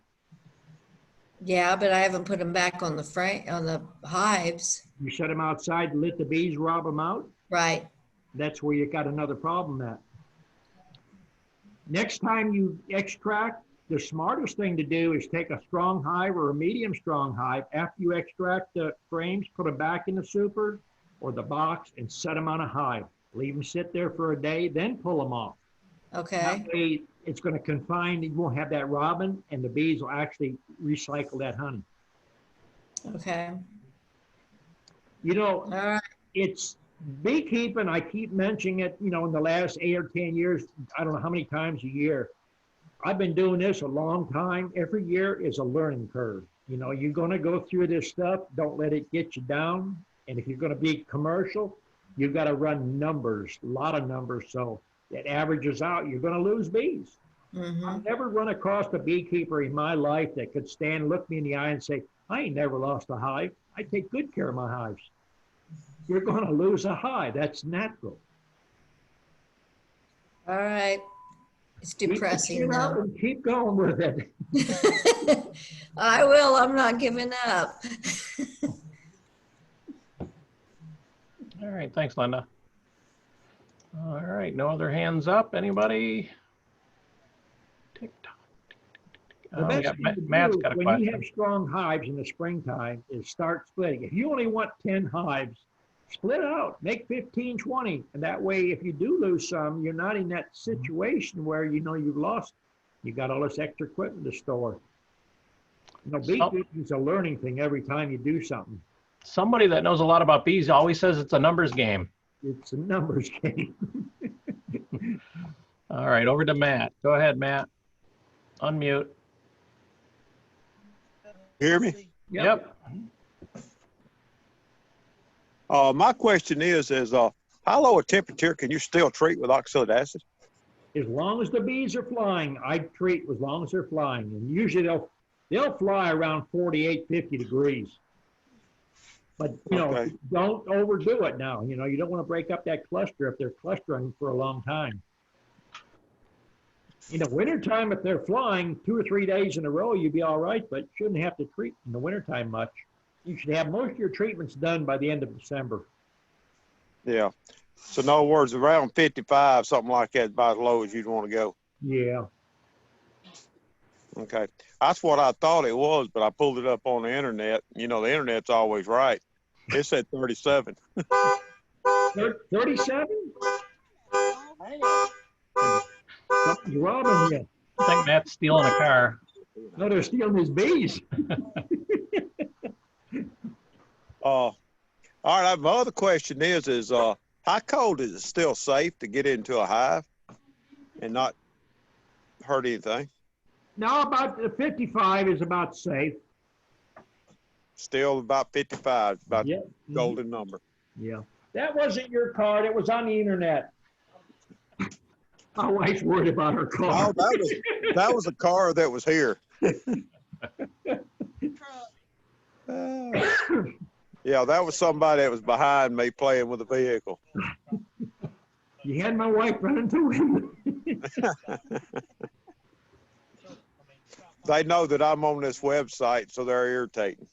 Speaker 9: Yeah, but I haven't put them back on the hives.
Speaker 1: You set them outside and let the bees rob them out?
Speaker 9: Right.
Speaker 1: That's where you got another problem at. Next time you extract, the smartest thing to do is take a strong hive or a medium strong hive. After you extract the frames, put them back in the super or the box and set them on a hive. Leave them sit there for a day, then pull them off.
Speaker 9: Okay.
Speaker 1: That way it's going to confine, you won't have that robin, and the bees will actually recycle that honey.
Speaker 9: Okay.
Speaker 1: You know,
Speaker 9: All right.
Speaker 1: it's beekeeping, I keep mentioning it, you know, in the last 8 or 10 years, I don't know how many times a year. I've been doing this a long time. Every year is a learning curve. You know, you're going to go through this stuff. Don't let it get you down. And if you're going to be commercial, you've got to run numbers, a lot of numbers. So it averages out. You're going to lose bees. I've never run across a beekeeper in my life that could stand, look me in the eye and say, I ain't never lost a hive. I take good care of my hives. You're going to lose a hive. That's natural.
Speaker 9: All right. It's depressing now.
Speaker 1: Keep going with it.
Speaker 9: I will. I'm not giving up.
Speaker 2: All right, thanks, Linda. All right, no other hands up. Anybody? TikTok.
Speaker 1: The best thing to
Speaker 2: Matt's
Speaker 1: do
Speaker 2: got a
Speaker 1: when
Speaker 2: question.
Speaker 1: you have strong hives in the springtime is start splitting. If you only want 10 hives, split out, make 15, 20. And that way, if you do lose some, you're not in that situation where you know you've lost. You got all this extra equipment to store. You know, beekeeping is a learning thing every time you do something.
Speaker 2: Somebody that knows a lot about bees always says it's a numbers game.
Speaker 1: It's a numbers game.
Speaker 2: All right, over to Matt. Go ahead, Matt. Unmute.
Speaker 10: Hear me?
Speaker 2: Yep.
Speaker 10: My question is how low a temperature can you still treat with oxalic acid?
Speaker 1: As long as the bees are flying, I treat as long as they're flying. And usually they'll fly around 48, 50 degrees. But, you know,
Speaker 10: Okay.
Speaker 1: don't overdo it now. You know, you don't want to break up that cluster if they're clustering for a long time. In the wintertime, if they're flying 2 or 3 days in a row, you'd be all right, but shouldn't have to treat in the wintertime much. You should have most of your treatments done by the end of December.
Speaker 10: Yeah. So in other words, around 55, something like that, is about as low as you'd want to go.
Speaker 1: Yeah.
Speaker 10: Okay. That's what I thought it was, but I pulled it up on the internet. You know, the internet's always right. It said 37.
Speaker 1: 37? Something's robbing you.
Speaker 2: I think Matt's stealing a car.
Speaker 1: No, they're stealing his bees.
Speaker 10: All right. My other question is how cold is it still safe to get into a hive and not hurt anything?
Speaker 1: Now about 55 is about safe.
Speaker 10: Still about 55, about
Speaker 1: Yep.
Speaker 10: golden number.
Speaker 1: Yeah. That wasn't your card. It was on the internet. My wife's worried about her car.
Speaker 10: No, that was a car that was here. Yeah, that was somebody that was behind me playing with the vehicle.
Speaker 1: You had my wife running through window.
Speaker 10: They know that I'm on this website, so they're irritating.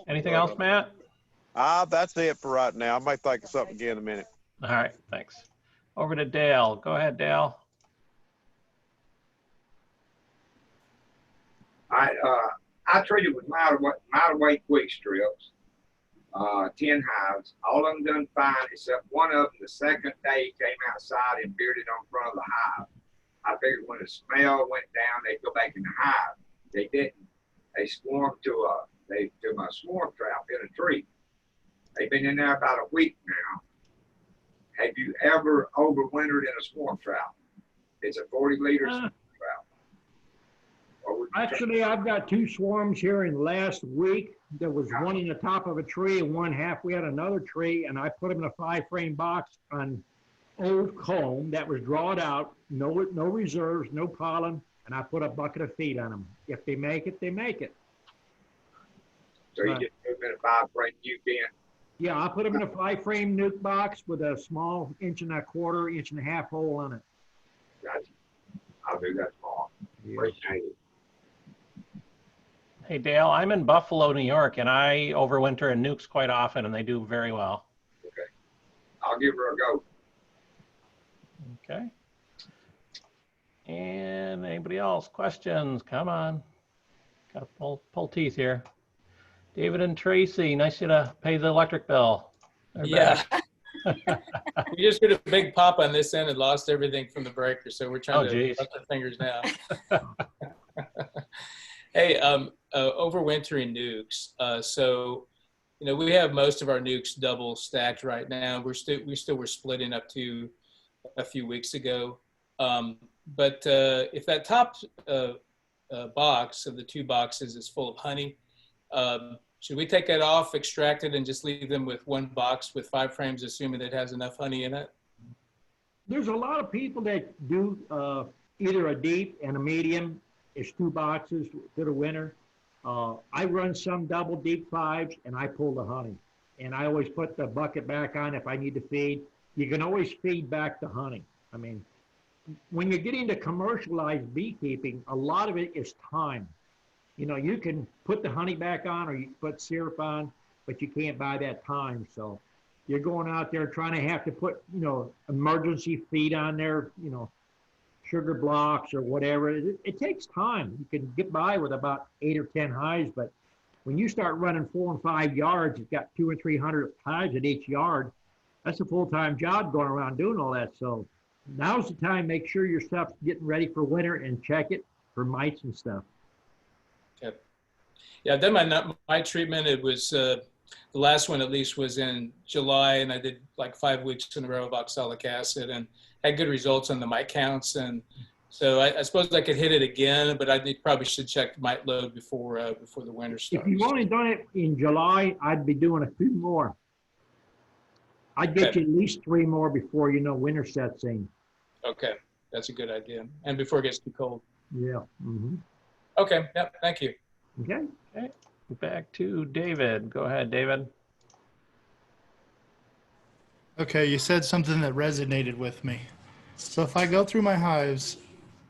Speaker 2: Anything else, Matt?
Speaker 10: That's it for right now. I might think of something again in a minute.
Speaker 2: All right, thanks. Over to Dale. Go ahead, Dale.
Speaker 11: I treated with mild weight quick strips, 10 hives. All of them done fine, except one of them, the second day, came outside and bearded on front of the hive. I figured when the smell went down, they'd go back in the hive. They didn't. They swarmed to my swarm trap in a tree. They've been in there about a week now. Have you ever overwintered in a swarm trap? It's a 40-liter swarm trap.
Speaker 1: Actually, I've got 2 swarms here in the last week. There was one in the top of a tree and one halfway at another tree, and I put them in a 5-frame box on old comb that was drawn out, no reserves, no pollen, and I put a bucket of feed on them. If they make it, they make it.
Speaker 11: So you just put them in a 5-frame nuke in?
Speaker 1: Yeah, I put them in a 5-frame nuke box with a small 1.25 inch, 1.5 hole in it.
Speaker 11: Gotcha. I'll do that tomorrow.
Speaker 1: Yeah.
Speaker 11: Appreciate it.
Speaker 2: Hey, Dale, I'm in Buffalo, New York, and I overwinter in nukes quite often, and they do very well.
Speaker 11: Okay. I'll give her a go.
Speaker 2: Okay. And anybody else? Questions? Come on. Got to pull teeth here. David and Tracy, nice you to pay the electric bill. They're
Speaker 6: Yeah.
Speaker 2: back.
Speaker 6: We just did a big pop on this end and lost everything from the breaker, so we're trying to
Speaker 2: geez.
Speaker 6: cut our fingers now. Hey, overwintering nukes. So, you know, we have most of our nukes double stacked right now. We still were splitting up to a few weeks ago. But if that top box of the 2 boxes is full of honey, should we take that off, extract it, and just leave them with 1 box with 5 frames, assuming it has enough honey in it?
Speaker 1: There's a lot of people that do either a deep and a medium. It's 2 boxes to the winter. I run some double deep 5s, and I pull the honey. And I always put the bucket back on if I need to feed. You can always feed back the honey. I mean, when you're getting to commercialized beekeeping, a lot of it is time. You know, you can put the honey back on or you can put syrup on, but you can't buy that time. So you're going out there trying to have to put, you know, emergency feed on there, you know, sugar blocks or whatever. It takes time. You can get by with about 8 or 10 hives, but when you start running 4 and 5 yards, you've got 200 or 300 hives at each yard. That's a full-time job going around doing all that. So now's the time. Make sure your stuff's getting ready for winter and check it for mites and stuff.
Speaker 6: Okay. Yeah, then my treatment, it was the last one at least was in July, and I did like 5 weeks in a row of oxalic acid and had good results on the mite counts. And so I suppose I could hit it again, but probably should check the mite load before the winter starts.
Speaker 1: If you've only done it in July, I'd be doing a few more. I'd get you at least 3 more before, you know, winter sets in.
Speaker 6: Okay, that's a good idea. And before it gets too cold.
Speaker 1: Yeah. Mm-hmm.
Speaker 6: Okay, yep, thank you.
Speaker 1: Okay.
Speaker 2: Okay. Back to David. Go ahead, David.
Speaker 3: Okay, you said something that resonated with me. So if I go through my hives,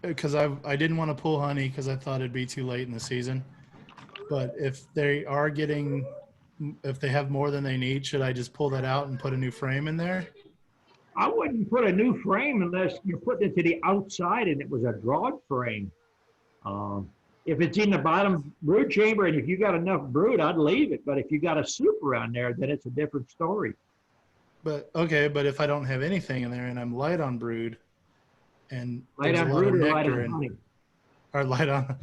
Speaker 3: because I didn't want to pull honey because I thought it'd be too late in the season, but if they have more than they need, should I just pull that out and put a new frame in there?
Speaker 1: I wouldn't put a new frame unless you're putting it to the outside and it was a drawed frame. If it's in the bottom brood chamber and if you got enough brood, I'd leave it. But if you got a super on there, then it's a different story.
Speaker 3: But okay, but if I don't have anything in there and I'm light on brood and
Speaker 1: Light
Speaker 3: there's
Speaker 1: on
Speaker 3: a lot of
Speaker 1: brood or light
Speaker 3: nectar
Speaker 1: on honey?
Speaker 3: or light on,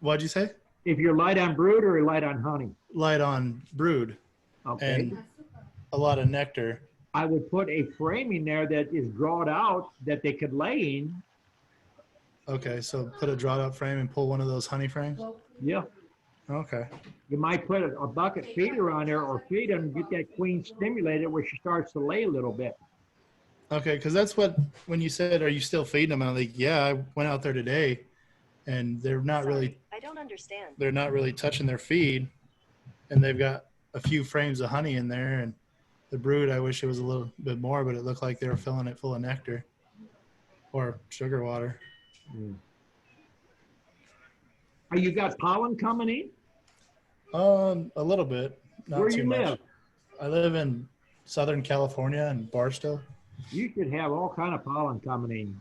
Speaker 3: what'd you say?
Speaker 1: If you're light on brood or light on honey?
Speaker 3: Light on brood
Speaker 1: Okay.
Speaker 3: and a lot of nectar.
Speaker 1: I would put a frame in there that is drawed out that they could lay in.
Speaker 3: Okay, so put a drawed out frame and pull one of those honey frames?
Speaker 1: Yeah.
Speaker 3: Okay.
Speaker 1: You might put a bucket feeder on there or feed them and get that queen stimulated where she starts to lay a little bit.
Speaker 3: Okay, because that's what, when you said, are you still feeding them? I'm like, yeah, I went out there today and they're not really,
Speaker 12: I don't understand.
Speaker 3: they're not really touching their feed and they've got a few frames of honey in there and the brood, I wish it was a little bit more, but it looked like they were filling it full of nectar or sugar water.
Speaker 1: Oh, you got pollen coming in?
Speaker 3: A little bit, not
Speaker 1: Where
Speaker 3: too
Speaker 1: you
Speaker 3: much.
Speaker 1: live?
Speaker 3: I live in Southern California in Barstow.
Speaker 1: You should have all kind of pollen coming in.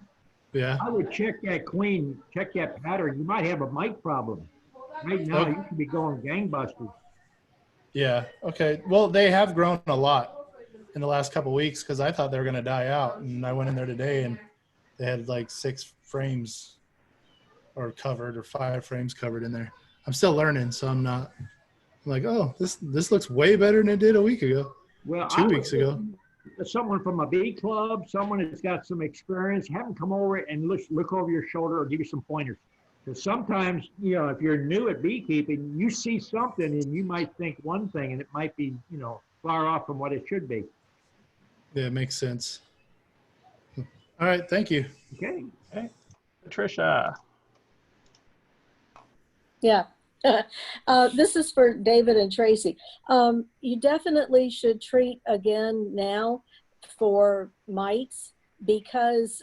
Speaker 3: Yeah.
Speaker 1: I would check that queen, check that pattern. You might have a mite problem. Right now, you should be going gangbusters.
Speaker 3: Yeah. Okay. Well, they have grown a lot in the last couple of weeks because I thought they were going to die out, and I went in there today and they had like 6 frames or covered or 5 frames covered in there. I'm still learning, so I'm like, oh, this looks way better than it did a week ago,
Speaker 1: Well,
Speaker 3: 2 weeks ago.
Speaker 1: Someone from a bee club, someone that's got some experience, have them come over and look over your shoulder or give you some pointers. Because sometimes, you know, if you're new at beekeeping, you see something and you might think one thing and it might be, you know, far off from what it should be.
Speaker 3: Yeah, it makes sense. All right. Thank you.
Speaker 1: Okay.
Speaker 2: Okay. Patricia.
Speaker 8: Yeah. This is for David and Tracy. You definitely should treat again now for mites because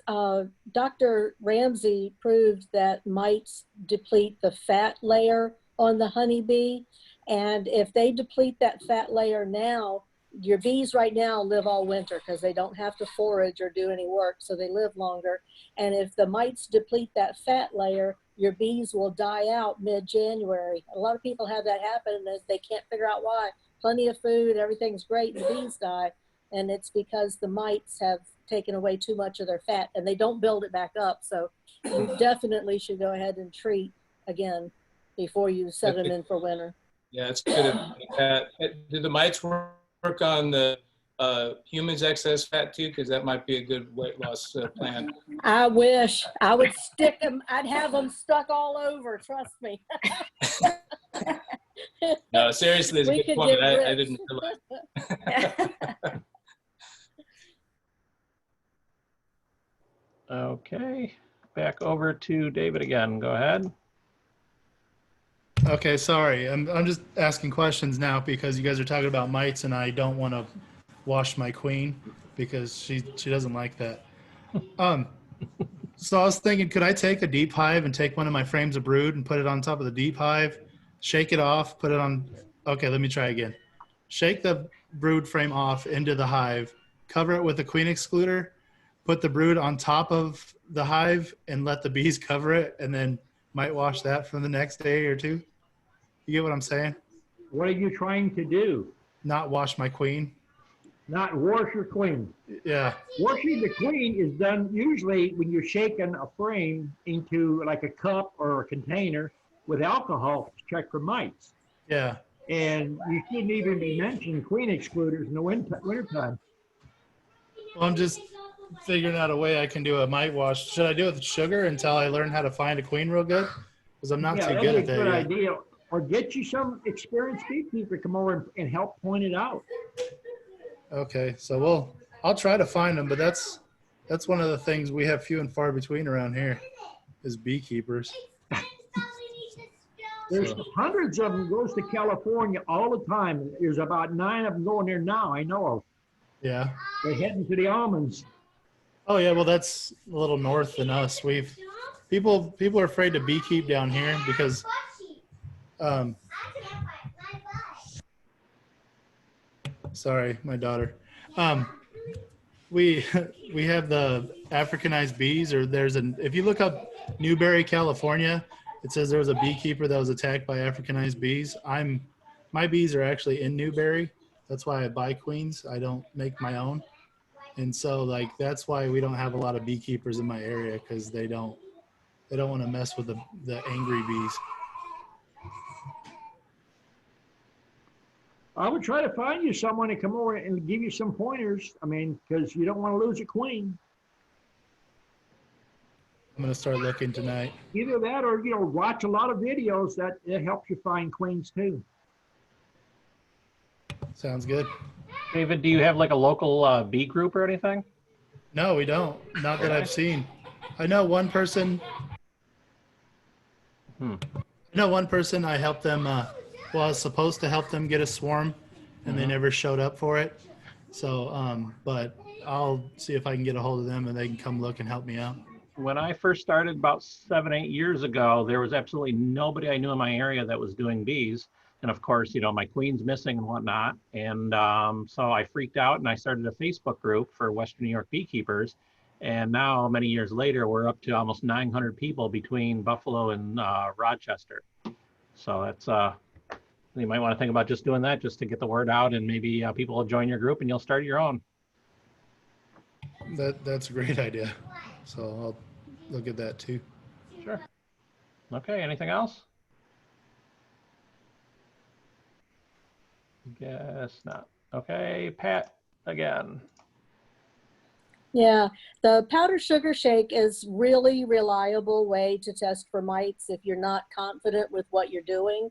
Speaker 8: Dr. Ramsey proved that mites deplete the fat layer on the honeybee. And if they deplete that fat layer now, your bees right now live all winter because they don't have to forage or do any work, so they live longer. And if the mites deplete that fat layer, your bees will die out mid-January. A lot of people have that happen and they can't figure out why. Plenty of food, everything's great, and the bees die. And it's because the mites have taken away too much of their fat and they don't build it back up. So you definitely should go ahead and treat again before you set them in for winter.
Speaker 6: Yeah, it's good. Do the mites work on the humans' excess fat too? Because that might be a good weight loss plan.
Speaker 8: I wish I would stick them. I'd have them stuck all over. Trust me.
Speaker 6: No, seriously, it's a
Speaker 8: We
Speaker 6: good
Speaker 8: could
Speaker 6: point.
Speaker 8: get
Speaker 6: I
Speaker 8: rich.
Speaker 6: didn't realize.
Speaker 2: Okay. Back over to David again. Go ahead.
Speaker 3: Okay, sorry. I'm just asking questions now because you guys are talking about mites and I don't want to wash my queen because she doesn't like that. So I was thinking, could I take a deep hive and take one of my frames of brood and put it on top of the deep hive, shake it off, put it on. Okay, let me try again. Shake the brood frame off into the hive, cover it with a queen excluder, put the brood on top of the hive and let the bees cover it, and then might wash that for the next day or two. You get what I'm saying?
Speaker 1: What are you trying to do?
Speaker 3: Not wash my queen.
Speaker 1: Not wash your queen.
Speaker 3: Yeah.
Speaker 1: Washing the queen is done usually when you're shaking a frame into like a cup or a container with alcohol to check for mites.
Speaker 3: Yeah.
Speaker 1: And you shouldn't even be mentioning queen excluders in the wintertime.
Speaker 3: Well, I'm just figuring out a way I can do a mite wash. Should I do it with sugar until I learn how to find a queen real good? Because I'm not too
Speaker 1: that'd
Speaker 3: good
Speaker 1: be
Speaker 3: at
Speaker 1: a
Speaker 3: that
Speaker 1: good
Speaker 3: yet.
Speaker 1: idea. Or get you some experienced beekeeper to come over and help point it out.
Speaker 3: Okay, so I'll try to find them, but that's one of the things we have few and far between around here is beekeepers.
Speaker 1: There's hundreds of them goes to California all the time. There's about 9 of them going there now, I know of.
Speaker 3: Yeah.
Speaker 1: They're heading to the almonds.
Speaker 3: Oh yeah, well that's a little north than us. People are afraid to beekeep down here because sorry, my daughter. We have the Africanized bees, or if you look up Newberry, California, it says there was a beekeeper that was attacked by Africanized bees. My bees are actually in Newberry. That's why I buy queens. I don't make my own. And so like that's why we don't have a lot of beekeepers in my area, because they don't want to mess with the angry bees.
Speaker 1: I would try to find you someone to come over and give you some pointers. I mean, because you don't want to lose a queen.
Speaker 3: I'm gonna start looking tonight.
Speaker 1: Either that or, watch a lot of videos that it helps you find queens too.
Speaker 3: Sounds good.
Speaker 2: David, do you have like a local bee group or anything?
Speaker 3: No, we don't. Not that I've seen. I know one person. I helped them. Well, I was supposed to help them get a swarm, and they never showed up for it. So, but I'll see if I can get a hold of them, and they can come look and help me out.
Speaker 2: When I first started about 7-8 years ago, there was absolutely nobody I knew in my area that was doing bees. And of course, my queen's missing and whatnot. And so I freaked out and I started a Facebook group for Western New York beekeepers. And now, many years later, we're up to almost 900 people between Buffalo and Rochester. So that's you might want to think about just doing that just to get the word out, and maybe people will join your group and you'll start your own.
Speaker 3: That's a great idea. So I'll look at that too.
Speaker 2: Sure. Okay, anything else? Guess not. Okay, Pat, again.
Speaker 8: Yeah, the powdered sugar shake is really reliable way to test for mites if you're not confident with what you're doing.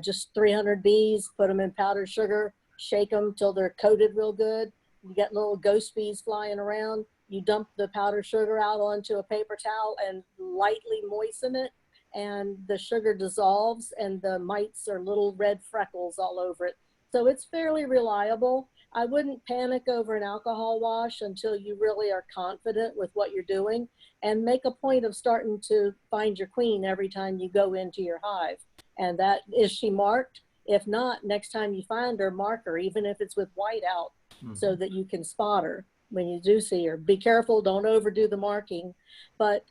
Speaker 8: Just 300 bees, put them in powdered sugar, shake them till they're coated real good. You get little ghost bees flying around. You dump the powdered sugar out onto a paper towel and lightly moisten it, and the sugar dissolves and the mites are little red freckles all over it. So it's fairly reliable. I wouldn't panic over an alcohol wash until you really are confident with what you're doing, and make a point of starting to find your queen every time you go into your hive. And that, is she marked? If not, next time you find her, mark her, even if it's with white out, so that you can spot her when you do see her. Be careful, don't overdo the marking. But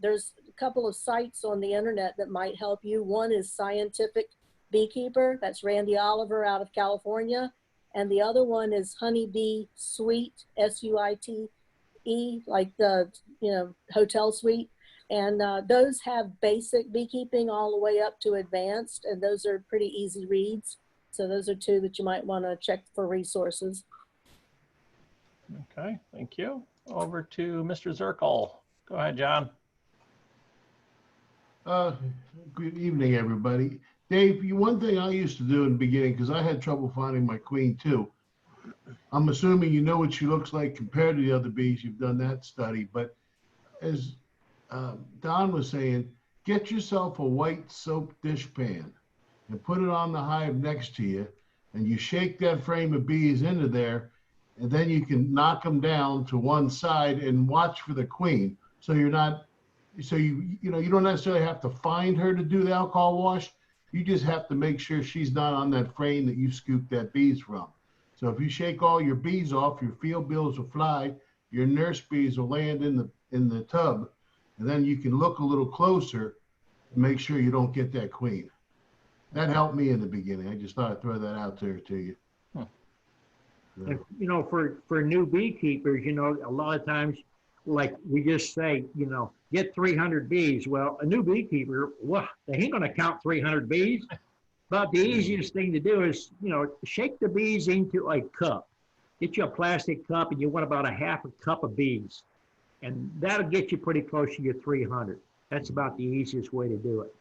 Speaker 8: there's a couple of sites on the internet that might help you. One is Scientific Beekeeper, that's Randy Oliver out of California. And the other one is Honeybee Suite, S-U-I-T-E, like the hotel suite. And those have basic beekeeping all the way up to advanced, and those are pretty easy reads. So those are two that you might want to check for resources.
Speaker 2: Okay, thank you. Over to Mr. Zirkle. Go ahead, John.
Speaker 12: Good evening, everybody. Dave, one thing I used to do in the beginning, because I had trouble finding my queen too. I'm assuming you know what she looks like compared to the other bees. You've done that study. But as Don was saying, get yourself a white soap dishpan and put it on the hive next to you, and you shake that frame of bees into there, and then you can knock them down to one side and watch for the queen. So you're not, so you don't necessarily have to find her to do the alcohol wash. You just have to make sure she's not on that frame that you scooped that bees from. So if you shake all your bees off, your field bees will fly, your nurse bees will land in the tub, and then you can look a little closer and make sure you don't get that queen. That helped me in the beginning. I just thought I'd throw that out there to you.
Speaker 1: And, for new beekeepers, a lot of times, like we just say, get 300 bees. Well, a new beekeeper, they ain't going to count 300 bees. But the easiest thing to do is, shake the bees into a cup. Get you a plastic cup, and you want about a half a cup of bees. And that'll get you pretty close to your 300. That's about the easiest way to do it.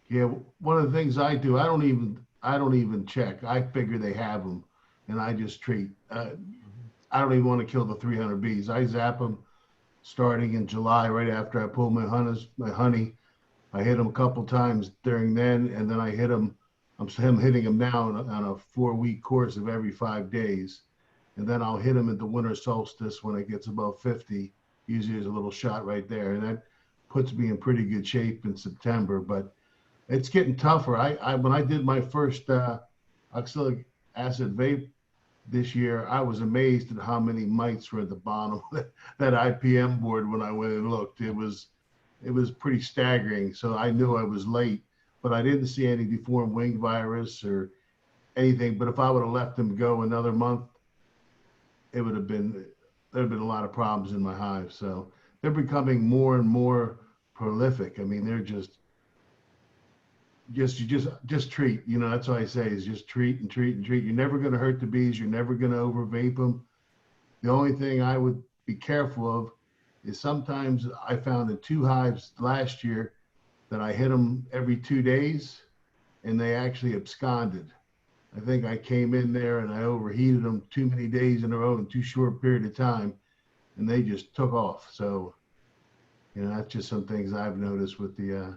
Speaker 12: Yeah, one of the things I do, I don't even check. I figure they have them, and I just treat. I don't even want to kill the 300 bees. I zap them starting in July, right after I pull my honey. I hit them a couple times during then, and then I hit them. I'm hitting them now on a 4-week course of every 5 days. And then I'll hit them at the winter solstice when it gets above 50. Usually there's a little shot right there. And that puts me in pretty good shape in September. But it's getting tougher. When I did my first oxalic acid vape this year, I was amazed at how many mites were at the bottom of that IPM board when I went and looked. It was pretty staggering. So I knew I was late, but I didn't see any deformed wing virus or anything. But if I would have let them go another month, there'd have been a lot of problems in my hive. So they're becoming more and more prolific. I mean, they're just treat. That's all I say is just treat and treat and treat. You're never going to hurt the bees. You're never going to over vape them. The only thing I would be careful of is sometimes I found in 2 hives last year that I hit them every 2 days, and they actually absconded. I think I came in there and I overheated them too many days in a row in too short a period of time, and they just took off. So, that's just some things I've noticed with the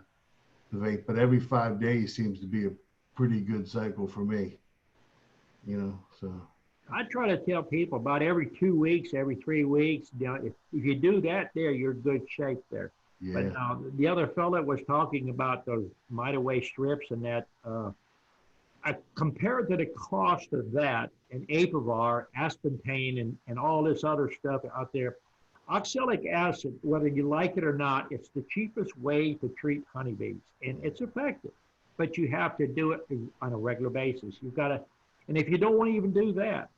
Speaker 12: vape. But every 5 days seems to be a pretty good cycle for me. So.
Speaker 1: I try to tell people about every 2 weeks, every 3 weeks. If you do that, you're in good shape there.
Speaker 12: Yeah.
Speaker 1: But the other fellow was talking about those mite away strips and that. I compared to the cost of that and Apivar, aspartame, and all this other stuff out there. Oxalic acid, whether you like it or not, it's the cheapest way to treat honeybees, and it's effective. but you have to do it on a regular basis. You've got to, and if you don't want to even do that,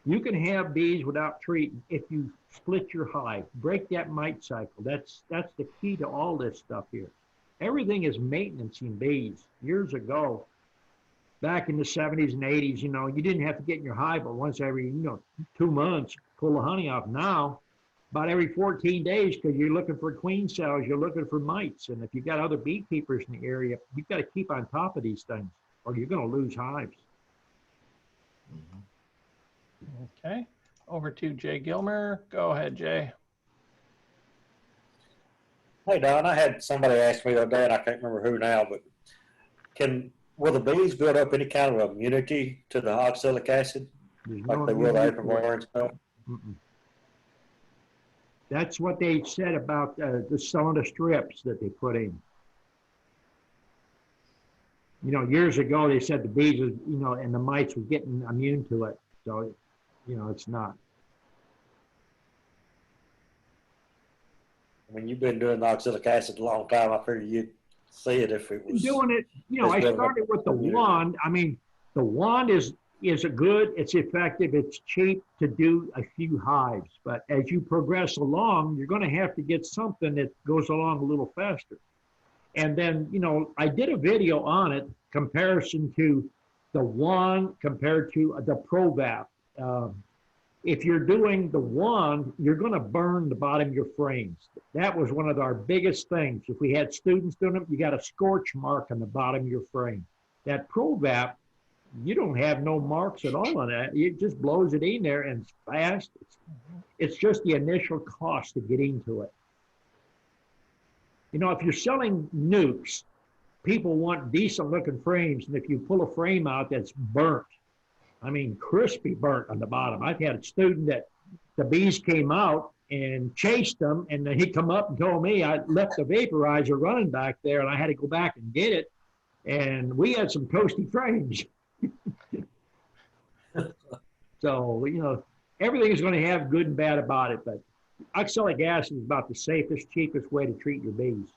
Speaker 1: you can have bees without treating if you split your hive, break that mite cycle. That's the key to all this stuff here. Everything is maintenance in bees. Years ago, back in the 70s and 80s, you know, you didn't have to get in your hive but once every, 2 months, pull the honey off. Now, about every 14 days, because you're looking for queen cells, you're looking for mites. And if you've got other beekeepers in the area, you've got to keep on top of these things or you're going to lose hives.
Speaker 2: Okay, over to Jay Gilmer. Go ahead, Jay.
Speaker 4: Hey, Don, I had somebody ask me the other day, and I can't remember who now, but will the bees build up any kind of immunity to the oxalic acid like they will the apron stuff?
Speaker 1: That's what they said about some of the strips that they put in. Years ago they said the bees, and the mites were getting immune to it. So, it's not.
Speaker 4: I mean, you've been doing the oxalic acid a long time. I figured you'd see it if it was.
Speaker 1: Doing it, I started with the wand. I mean, the wand is good, it's effective, it's cheap to do a few hives. But as you progress along, you're going to have to get something that goes along a little faster. And then, I did a video on it, comparison to the wand compared to the ProVap. If you're doing the wand, you're going to burn the bottom of your frames. That was one of our biggest things. If we had students doing it, you got a scorch mark on the bottom of your frame. That ProVap, you don't have no marks at all on that. It just blows it in there and it's fast. It's just the initial cost to get into it. If you're selling nukes, people want decent looking frames. And if you pull a frame out that's burnt, I mean, crispy burnt on the bottom. I've had a student that the bees came out and chased them, and then he come up and told me I left the vaporizer running back there, and I had to go back and get it. And we had some toasty frames. So, everything is going to have good and bad about it, but oxalic acid is about the safest, cheapest way to treat your bees.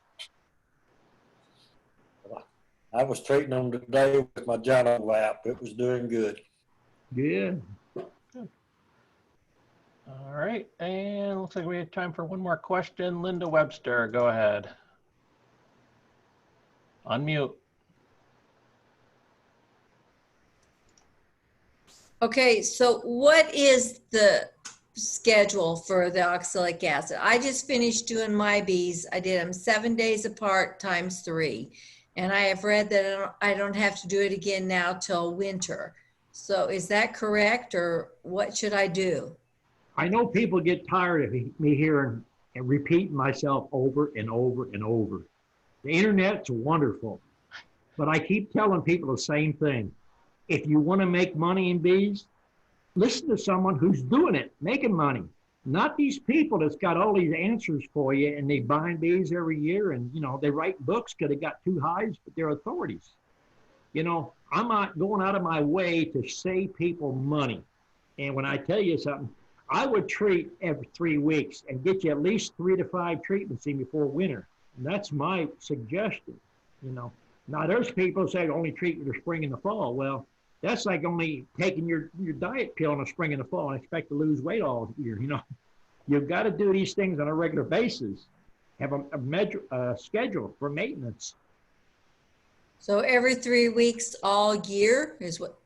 Speaker 4: I was treating them today with my Johnny lap. It was doing good.
Speaker 1: Good.
Speaker 2: All right, and looks like we have time for one more question. Linda Webster, go ahead. Unmute.
Speaker 9: Okay, so what is the schedule for the oxalic acid? I just finished doing my bees. I did them 7 days apart times 3. And I have read that I don't have to do it again now till winter. So is that correct, or what should I do?
Speaker 1: I know people get tired of me hearing and repeating myself over and over and over. The internet's wonderful, but I keep telling people the same thing. If you want to make money in bees, listen to someone who's doing it, making money. Not these people that's got all these answers for you and they bind bees every year and, they write books because they got 2 hives, but they're authorities. I'm not going out of my way to save people money. And when I tell you something, I would treat every 3 weeks and get you at least 3 to 5 treatments in before winter. And that's my suggestion. Now there's people who say only treat in the spring and the fall. Well, that's like only taking your diet pill in the spring and the fall and expect to lose weight all year. You've got to do these things on a regular basis. Have a schedule for maintenance.
Speaker 9: So every 3 weeks all year is what?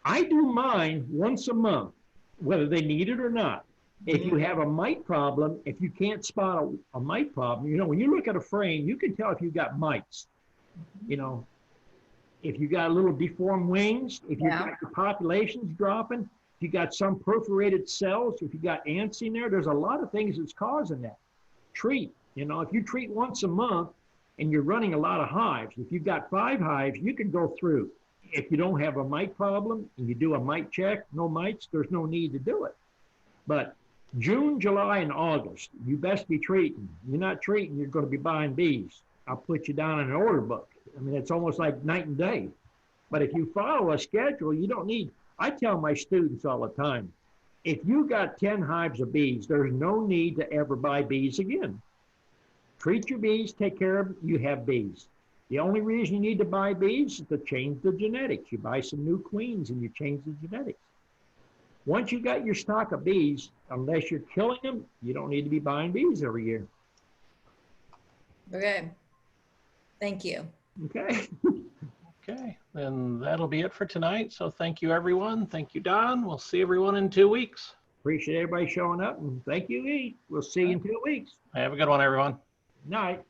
Speaker 1: I do mine once a month, whether they need it or not. If you have a mite problem, if you can't spot a mite problem, when you look at a frame, you can tell if you've got mites. If you got a little deformed wings, if you got your populations dropping, if you got some perforated cells, if you got ants in there, there's a lot of things that's causing that. Treat, if you treat once a month and you're running a lot of hives, if you've got 5 hives, you can go through. If you don't have a mite problem and you do a mite check, no mites, there's no need to do it. But June, July, and August, you best be treating. You're not treating, you're going to be buying bees. I'll put you down in an order book. I mean, it's almost like night and day. But if you follow a schedule, you don't need, I tell my students all the time, if you got 10 hives of bees, there's no need to ever buy bees again. Treat your bees, take care of them, you have bees. The only reason you need to buy bees is to change the genetics. You buy some new queens and you change the genetics. Once you got your stock of bees, unless you're killing them, you don't need to be buying bees every year.
Speaker 9: Okay. Thank you.
Speaker 1: Okay.
Speaker 2: Okay, then that'll be it for tonight. So thank you, everyone. Thank you, Don. We'll see everyone in 2 weeks.
Speaker 1: Appreciate everybody showing up, and thank you, E. We'll see you in 2 weeks.
Speaker 2: Have a good one, everyone.
Speaker 1: Night.